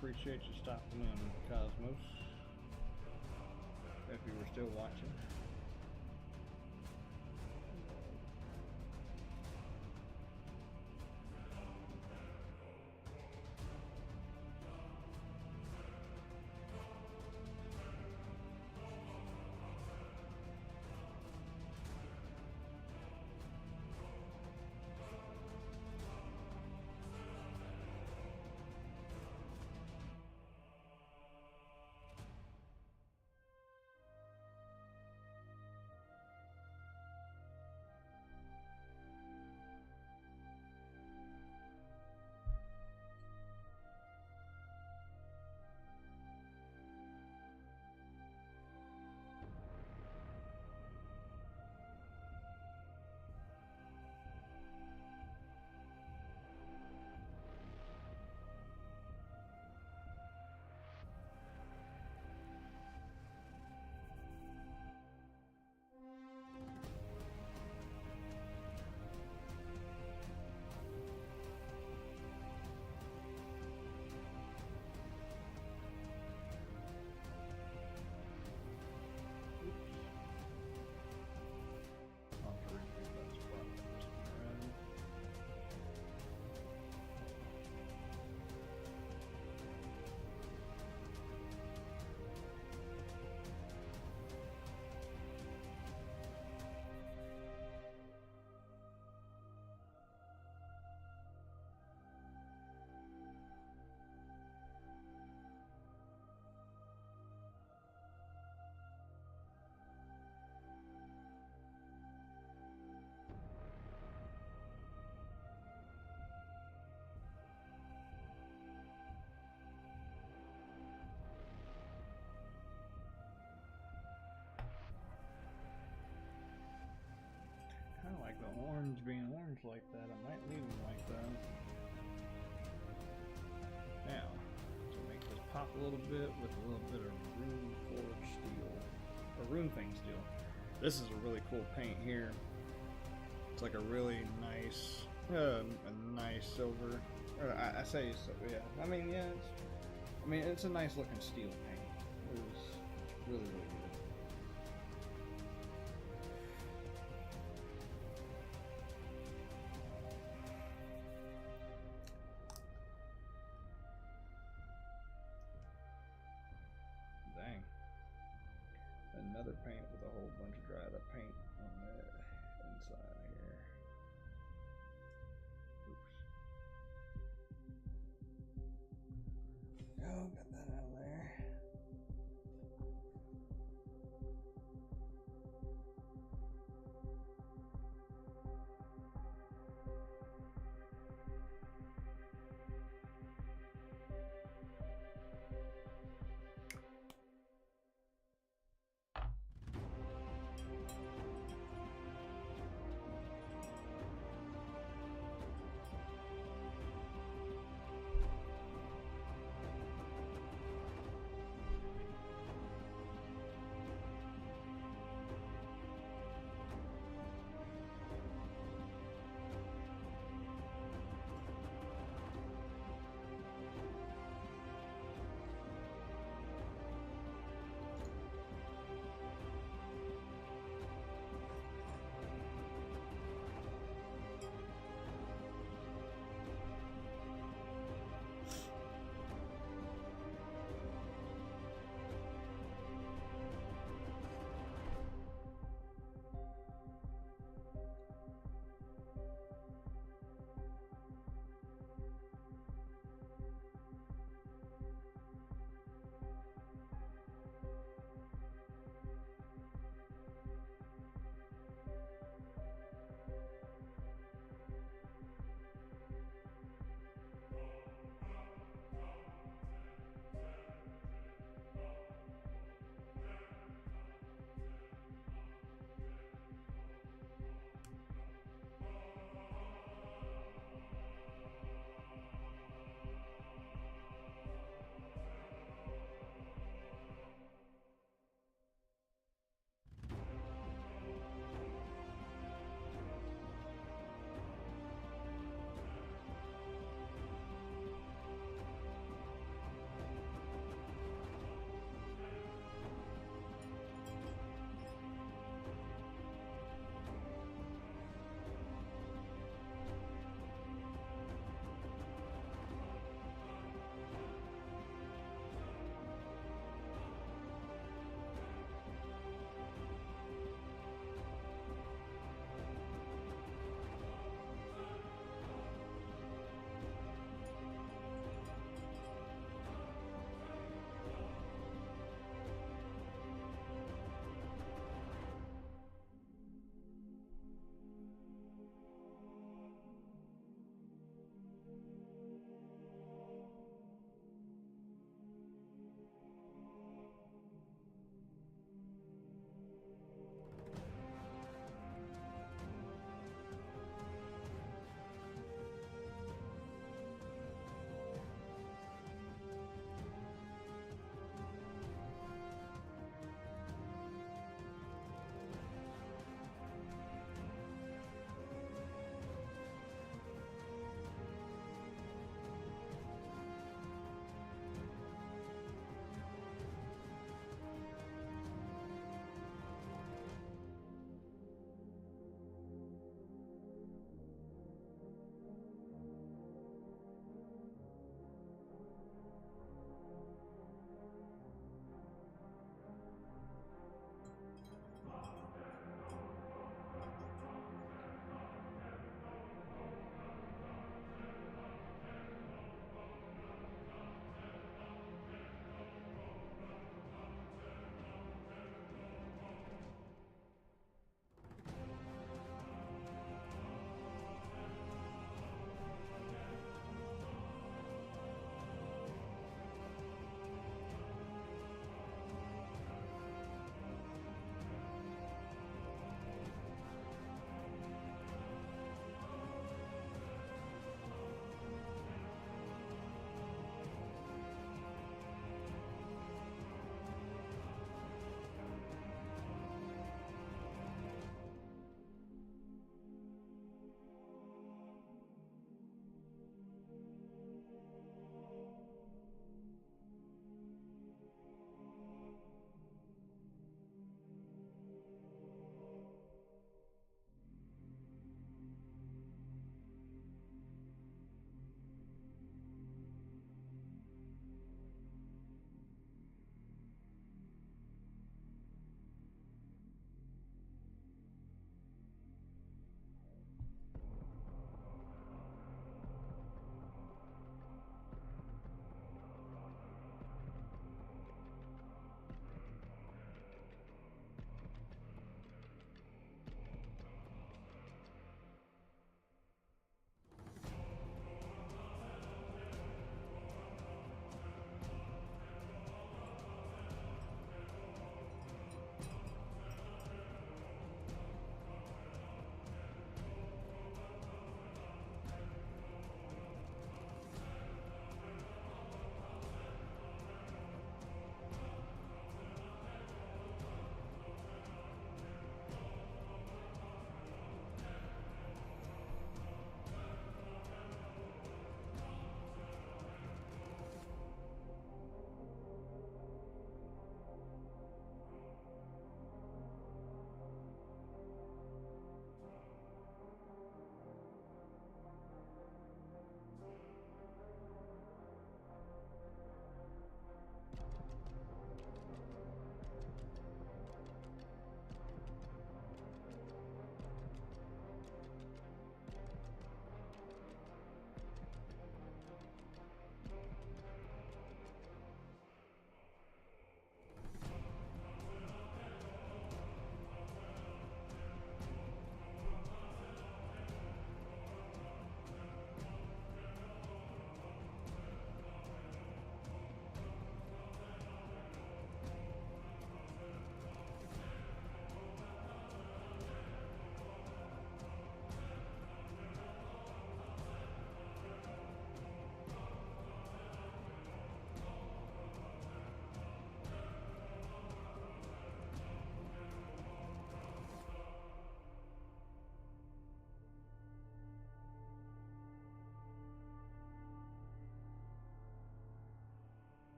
Appreciate you stopping in, Cosmos, if you were still watching. I like the orange being orange like that. I might leave them like that. Now, to make this pop a little bit with a little bit of Rune Forge steel, or Rune Fang steel. This is a really cool paint here. It's like a really nice, a nice silver. Or I say so, yeah. I mean, yeah. It's a nice looking steel paint. It's really, really good. lather paint with a whole bunch of dried up paint on the inside here. Oops. Oh, got that out of there.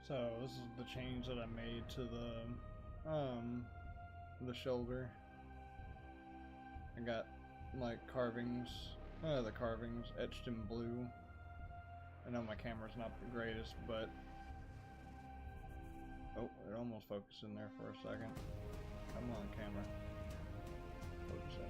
So this is the change that I made to the shoulder. I got like carvings, the carvings etched in blue. I know my camera's not the greatest, but oh, it almost focused in there for a second. Come on, camera. Focus in.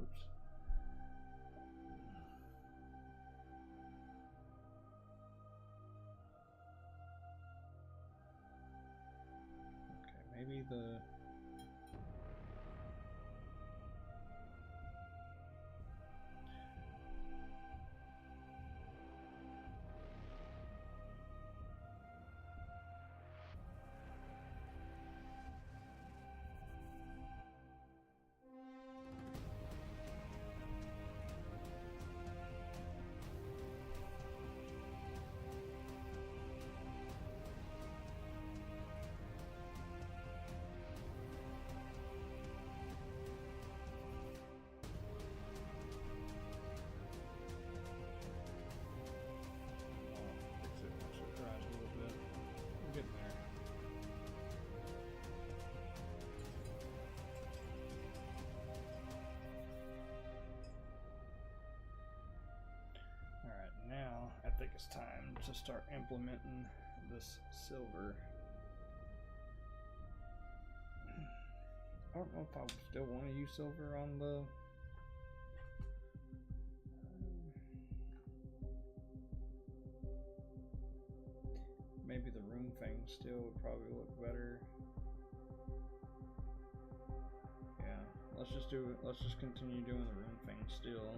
Oops. Okay, maybe the... Now, I think it's time to start implementing this silver. I don't know if I still want to use silver on the... maybe the room thing still would probably look better. Yeah, let's just do it. Let's just continue doing the room thing still.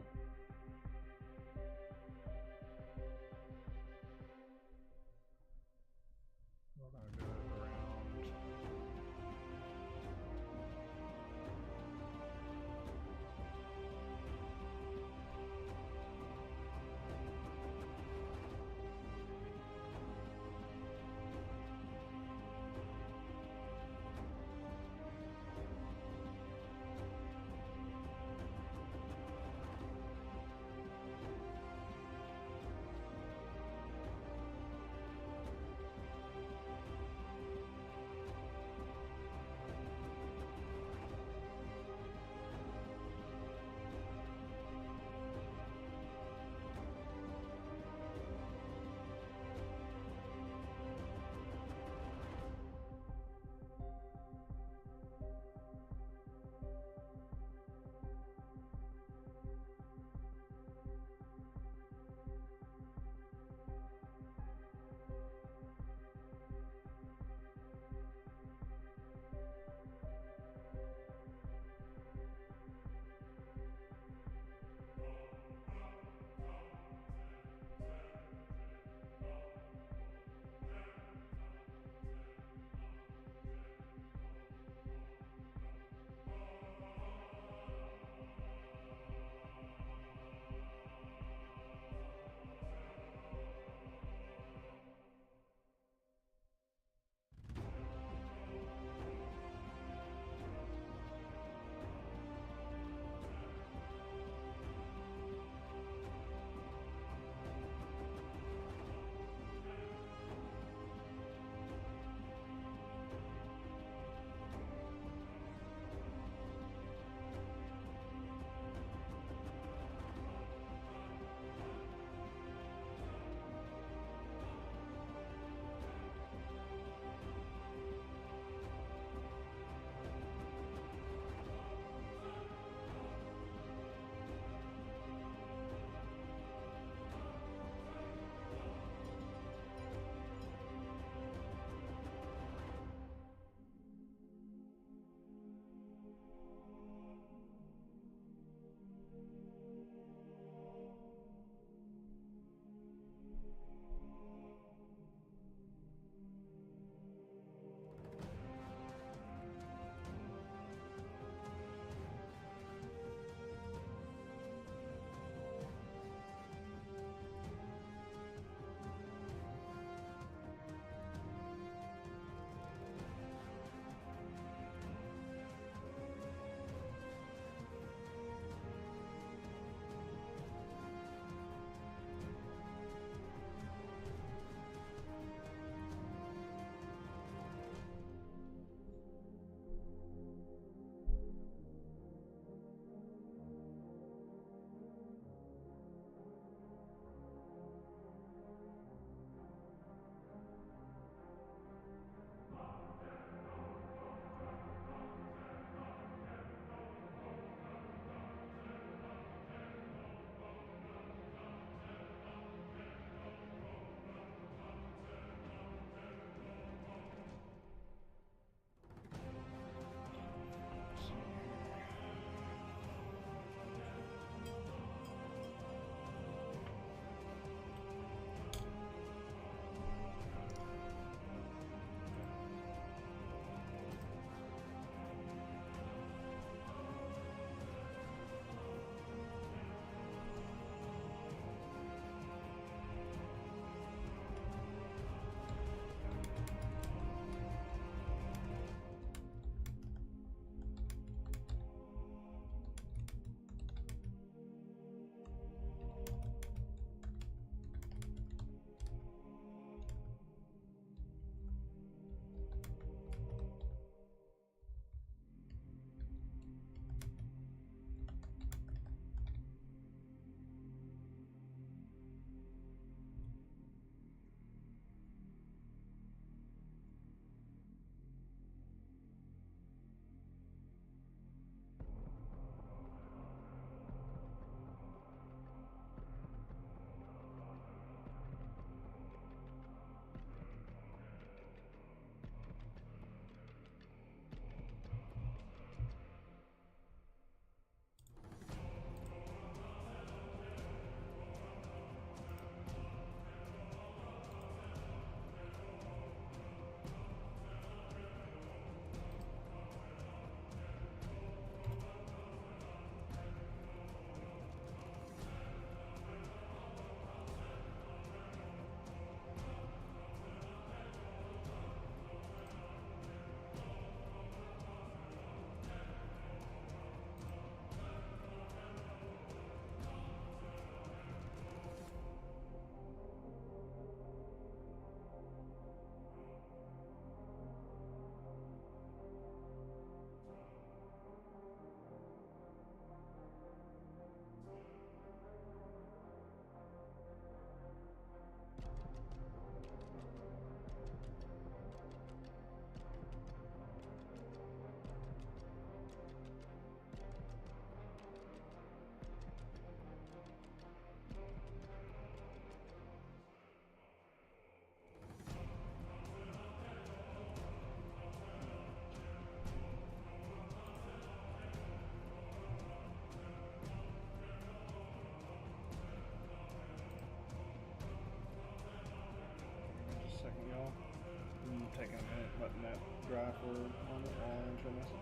taking a minute, letting that dry for a moment while I enter a message.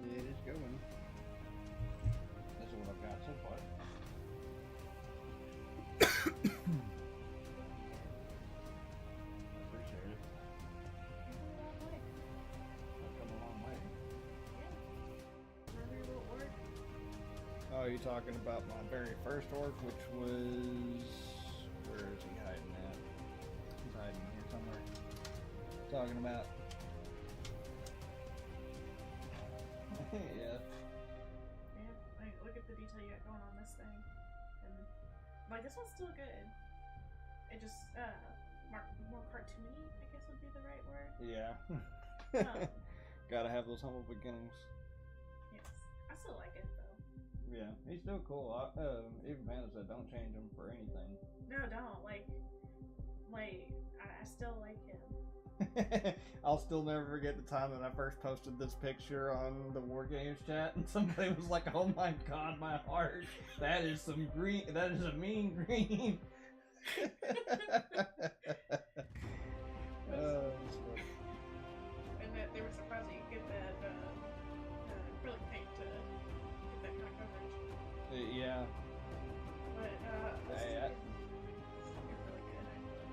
It is going. This is what I've got so far. I appreciate it. I've come a long way. Remember your little orc? Oh, you're talking about my very first orc, which was... Where is he hiding at? He's hiding here somewhere. Talking about... yeah. Yeah, like, look at the detail you got going on this thing. And, like, this one's still good. It just, more cartoony, I guess would be the right word. Yeah. Gotta have those humble beginnings. Yes. I still like it, though. Yeah, he's still cool. Even Panda said don't change him for anything. No, don't. Like, I still like him. I'll still never forget the time that I first posted this picture on the War Games chat, and somebody was like, "Oh my God, my heart! That is some green. That is a mean green." And that they were surprised that you could get that acrylic paint to get that kind of coverage. Yeah. But Yeah. really good.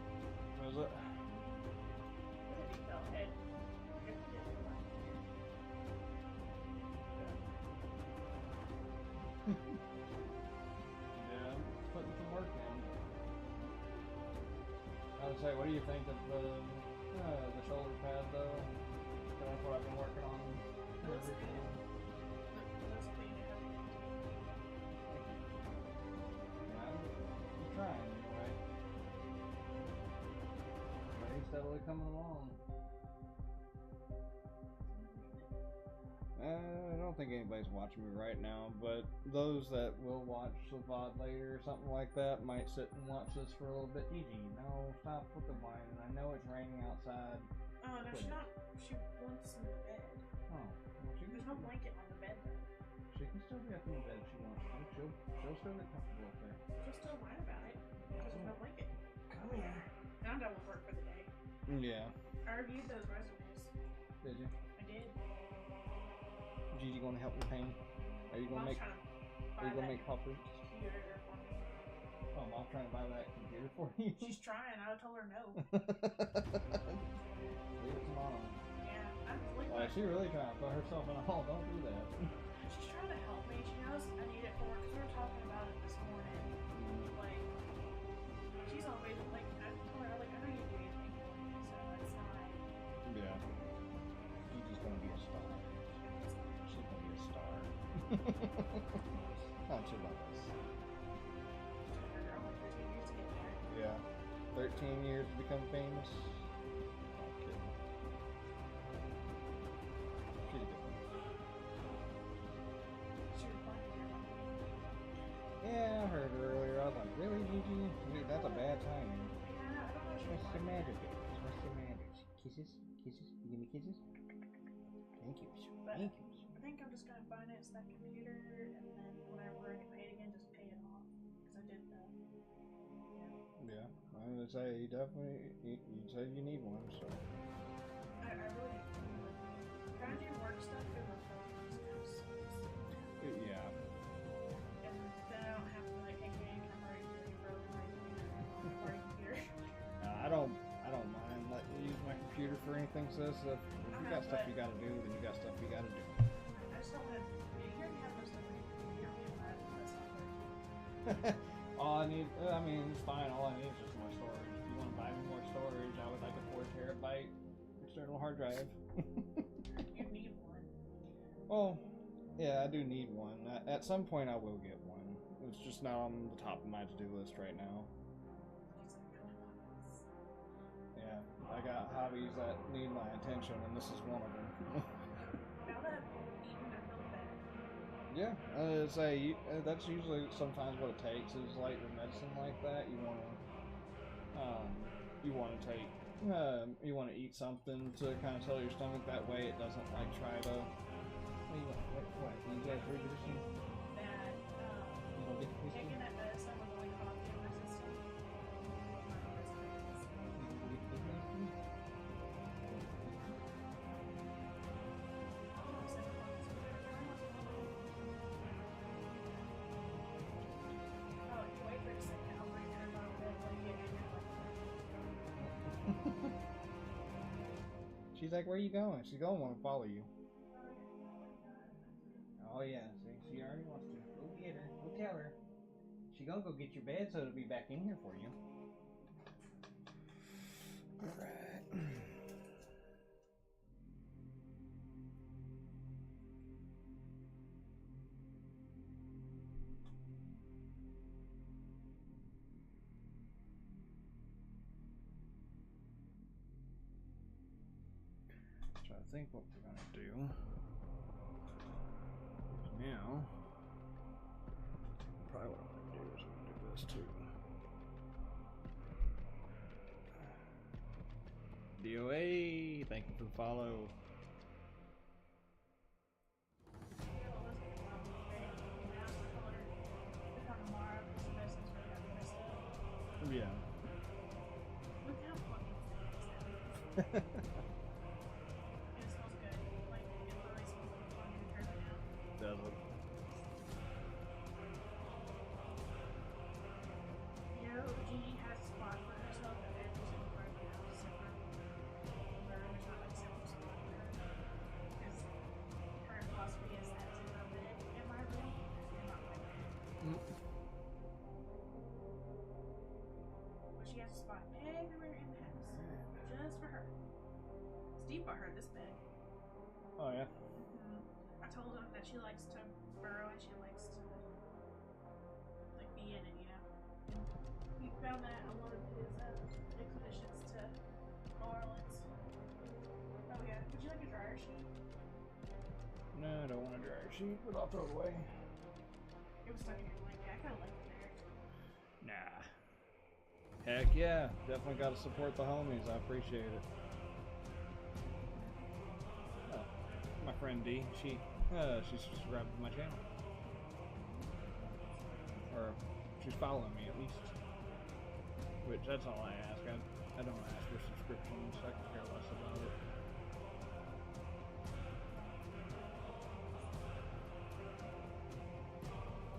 gonna say, what do you think of the shoulder pad though? That's what I've been working on. Looks good. Looks clean and heavy. Yeah, I'm trying anyway. But he's steadily coming along. I don't think anybody's watching me right now, but those that will watch the VOD later or something like that might sit and watch this for a little bit. Gigi, no, stop with the whining. I know it's raining outside. Oh, no, she's not. She wants in the bed. Oh, well, There's no blanket on the bed, though. she can still be up in the bed if she wants to. She'll still get comfortable up there. She'll still whine about it because there's no blanket. Come here. Now I'm done with work for the day. Yeah. I reviewed those resumes. Did you? I did. Gigi gonna help me paint? Are you gonna make? Are you gonna make puppets? Computer for me. Oh, Mom's trying to buy that computer for you. She's trying. I told her no. Leave it to Mom. Yeah, I'm really. Like, she really trying to put herself in a hole. Don't do that. She's trying to help me. She knows I need it for work because we were talking about it this morning. Like, she's always like, I told her like I know you do anything for me, so it's not. Yeah. Gigi's gonna be a star. She's gonna be a star. Not too like this. Yeah. 13 years to become famous. Not kidding. She's a good one. Yeah, I heard her earlier. I was like, really, Gigi? Dude, that's a bad timing. What's the matter, baby? What's the matter? Kisses? Kisses? You give me kisses? Thank you. Thank you. I think I'm just gonna finance that computer, and then whenever I get paid again, just pay it off. Because I did that. Yeah, I would say you definitely. You said you need one, so. I really trying to do work stuff through my phone. Yeah. And then I don't have to like, hey, man, I'm ready to be broken my computer. I don't mind letting you use my computer for anything, sis. If you got stuff you gotta do, then you got stuff you gotta do. I just don't have. You hear me have no stuff. You hear me have that stuff. All I need, I mean, it's fine. All I need is just more storage. If you want to buy me more storage, I would like a 4 terabyte external hard drive. You need one. Well, yeah, I do need one. At some point, I will get one. It's just not on the top of my to-do list right now. Yeah, I got hobbies that need my attention, and this is one of them. Now that I've eaten, I feel better. Yeah, that's usually sometimes what it takes is like with medicine like that. You want to take, you want to eat something to kind of tell your stomach that way it doesn't like try to. What? Can you guys read this one? That taking that medicine was only causing resistance. She's like, where are you going? She's going to want to follow you. Oh yeah, see, she already wants to. Go get her. Go tell her. She gonna go get your bed so it'll be back in here for you. Alright. So I think what we're gonna do is now, probably what I'm gonna do is I'm gonna do this too. DOA, thank you for the follow. Yeah. Look how fucking it smells good. Like, it literally smells like fun and turns it out. Does it? You know, Gigi has a spot for herself in every single part of the house, except for the room. There's not like a single spot for her. Because her philosophy is that it's her bed in my room and not my bed. But she has a spot everywhere in the bought her this bed. Oh yeah. I told him that she likes to burrow and she likes to like be in it, you know. And he found that on one of his expeditions to New Orleans. Oh yeah. Would you like a dryer sheet? No, I don't want a dryer sheet, but I'll throw it away. It was stuck in your blanket. I kind of like it there. Nah. Heck yeah, definitely got to support the homies. I appreciate it. Oh, my friend D, she subscribed to my channel, or she's following me at least. Which that's all I ask. I don't ask for subscriptions. I can care less about it.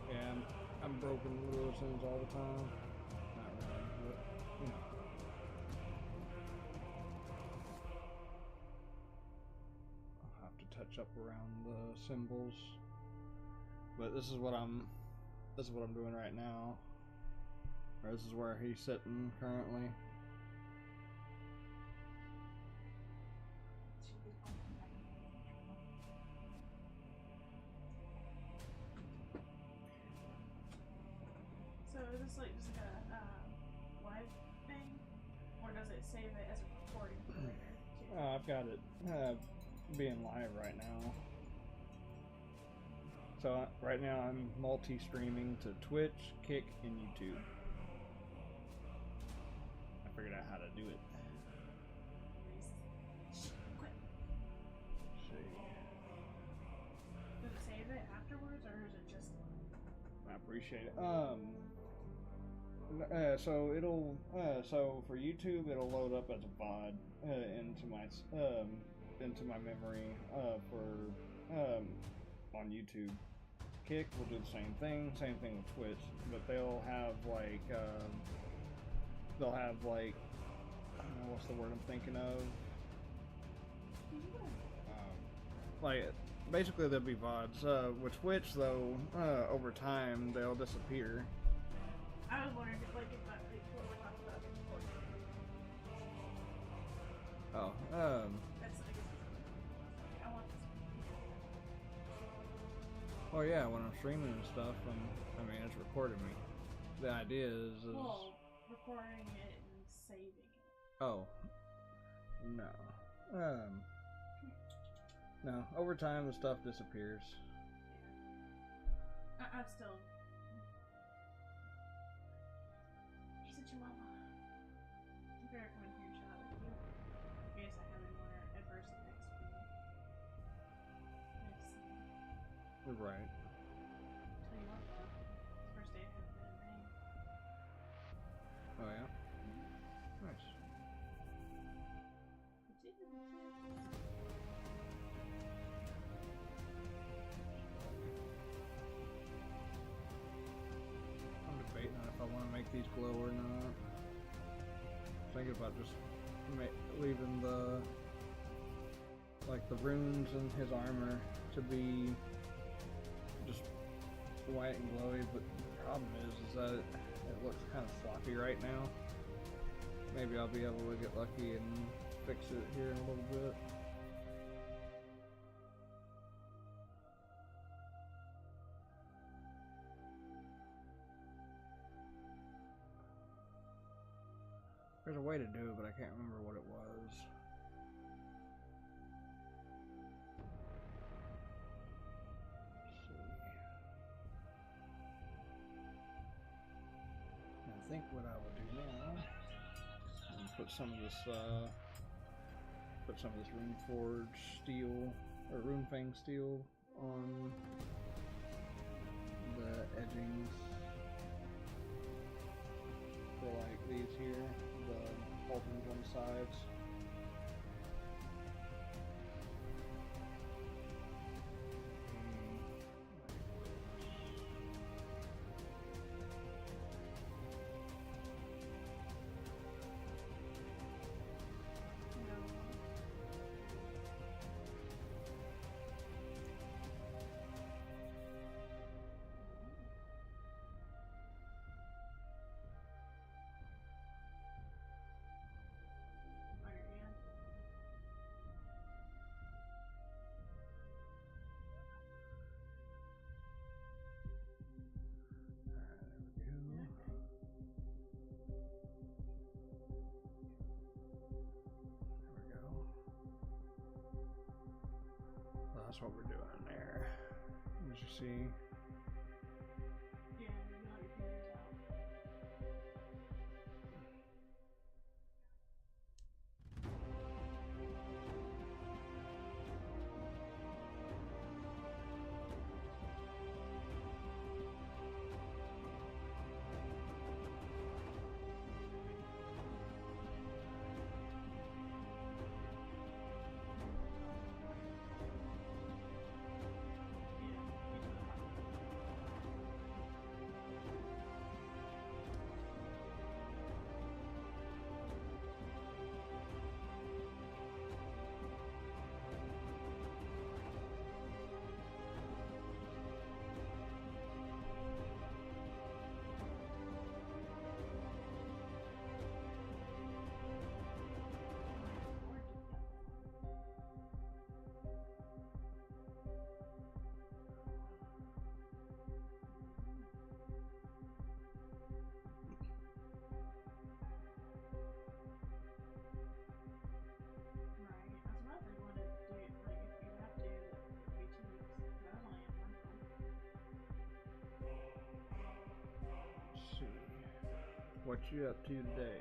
Yeah, I'm broken little sins all the time. Not really, but you know. I'll have to touch up around the symbols. But this is what I'm doing right now. Or this is where he's sitting currently. So is this like just like a live thing, or does it save it as a recording for later? Too? I've got it being live right now. So right now I'm multi-streaming to Twitch, Kick, and YouTube. I figured out how to do it. Quick. Let's see. Does it save it afterwards, or is it just? I appreciate it. So it'll so for YouTube it'll load up as a VOD into my memory for on YouTube. Kick will do the same thing with Twitch, but they'll have like I don't know what's the word I'm thinking of. Like basically there'll be VODs. With Twitch though, over time they'll disappear. I was wondering if like what we talked about before. Oh, That's I guess I want this. oh yeah, when I'm streaming and stuff, I mean it's recording me. The idea is Well, recording it and saving it. oh no, no. Over time the stuff disappears. Yeah. I'm still. She said your mama. I'm gonna come in here and chat with you. In case I have any more adverse effects for you. Nice. Right. Tell you what though, it's the first day I haven't been in Maine. Oh yeah. Nice. I'm debating on if I want to make these glow or not. Thinking about just leaving the runes in his armor to be just white and glowy, but the problem is that it looks kind of sloppy right now. Maybe I'll be able to get lucky and fix it here in a little bit. There's a way to do it, but I can't remember what it was. Let's see. I think what I will do now is put some of this Runeforge steel or Runefang steel on the edgings for like these here, the holdings on the sides. that's what we're doing there. As you see. Yeah, you got your fingers out. What you up to today?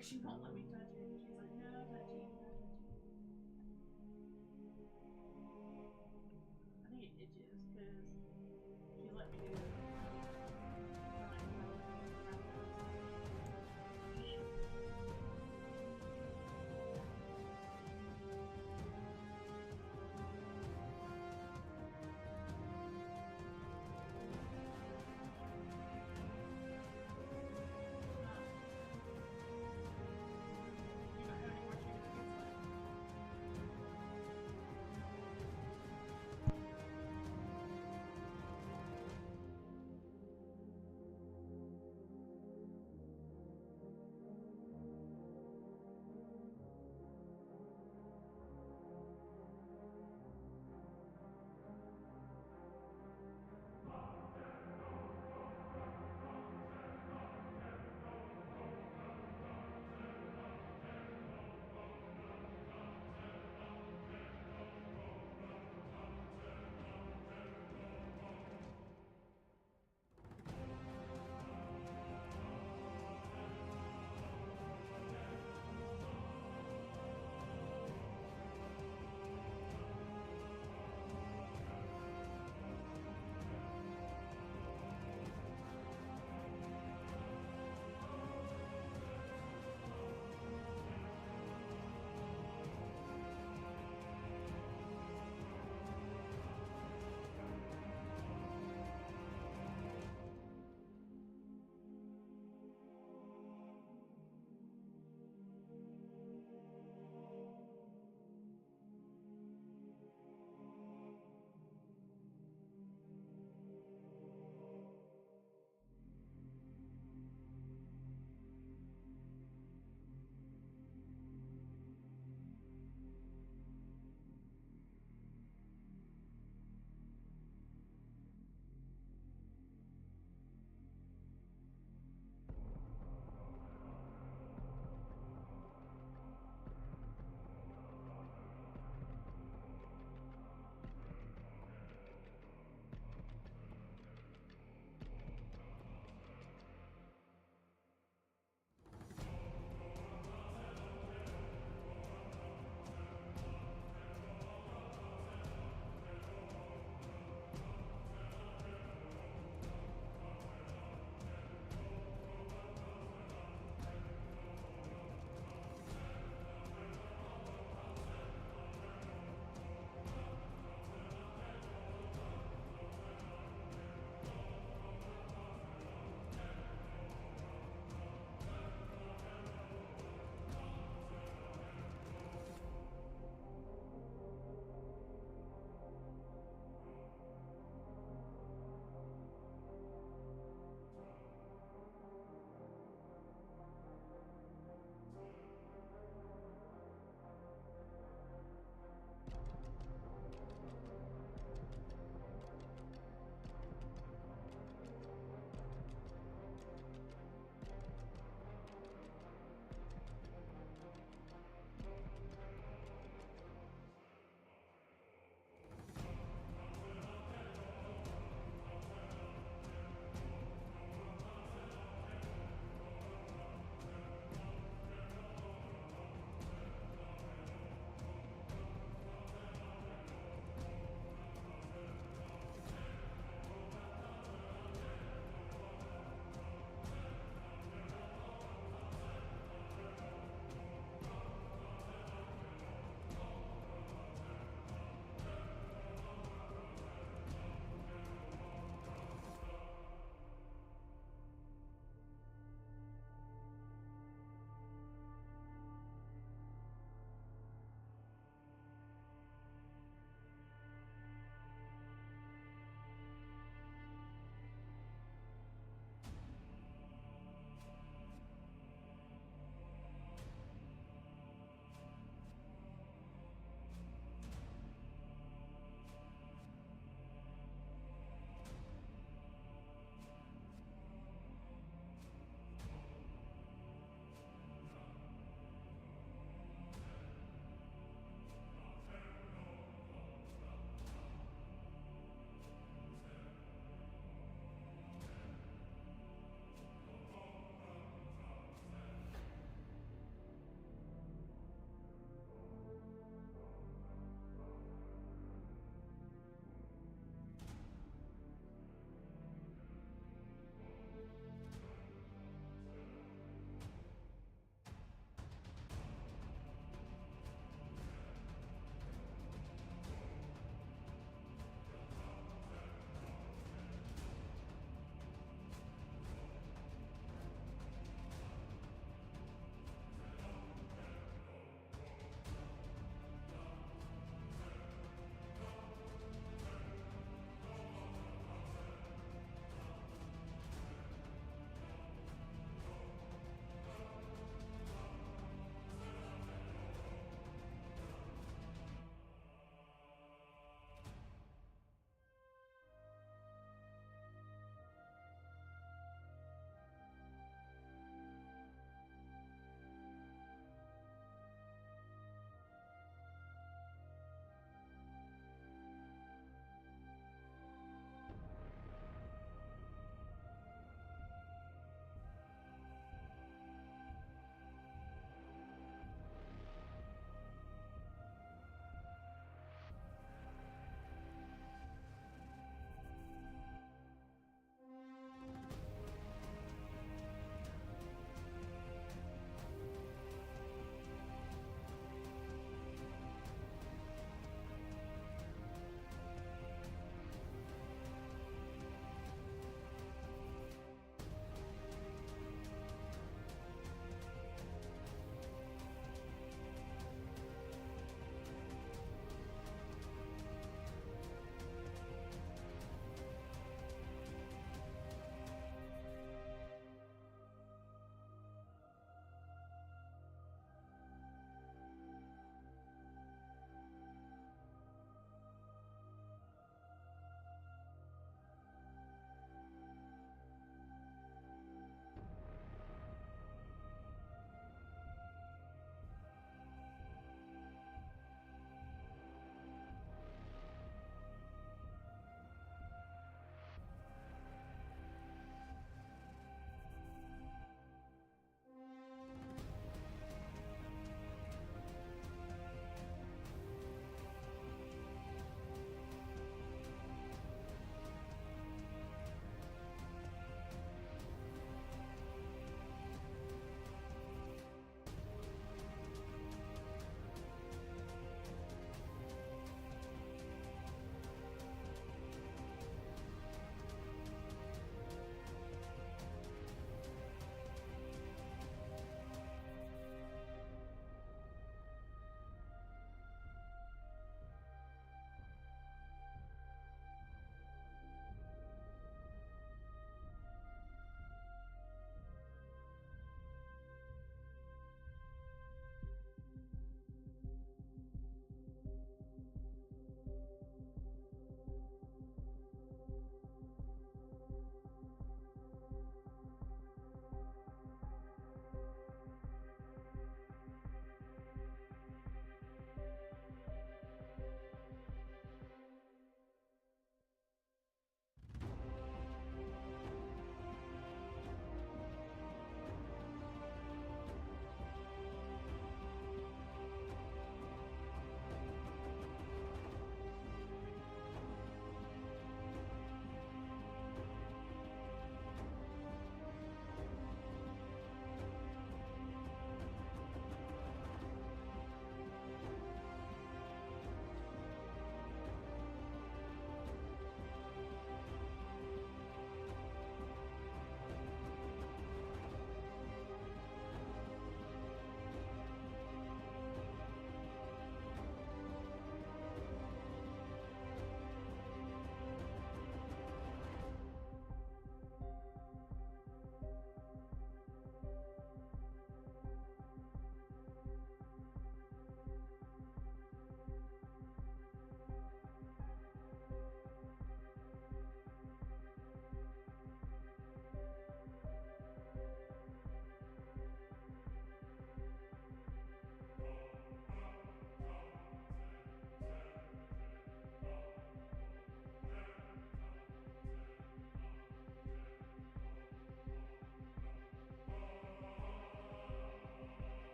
She won't let me touch it. She's like, no touchy, no touchy. I think it itches because she let me do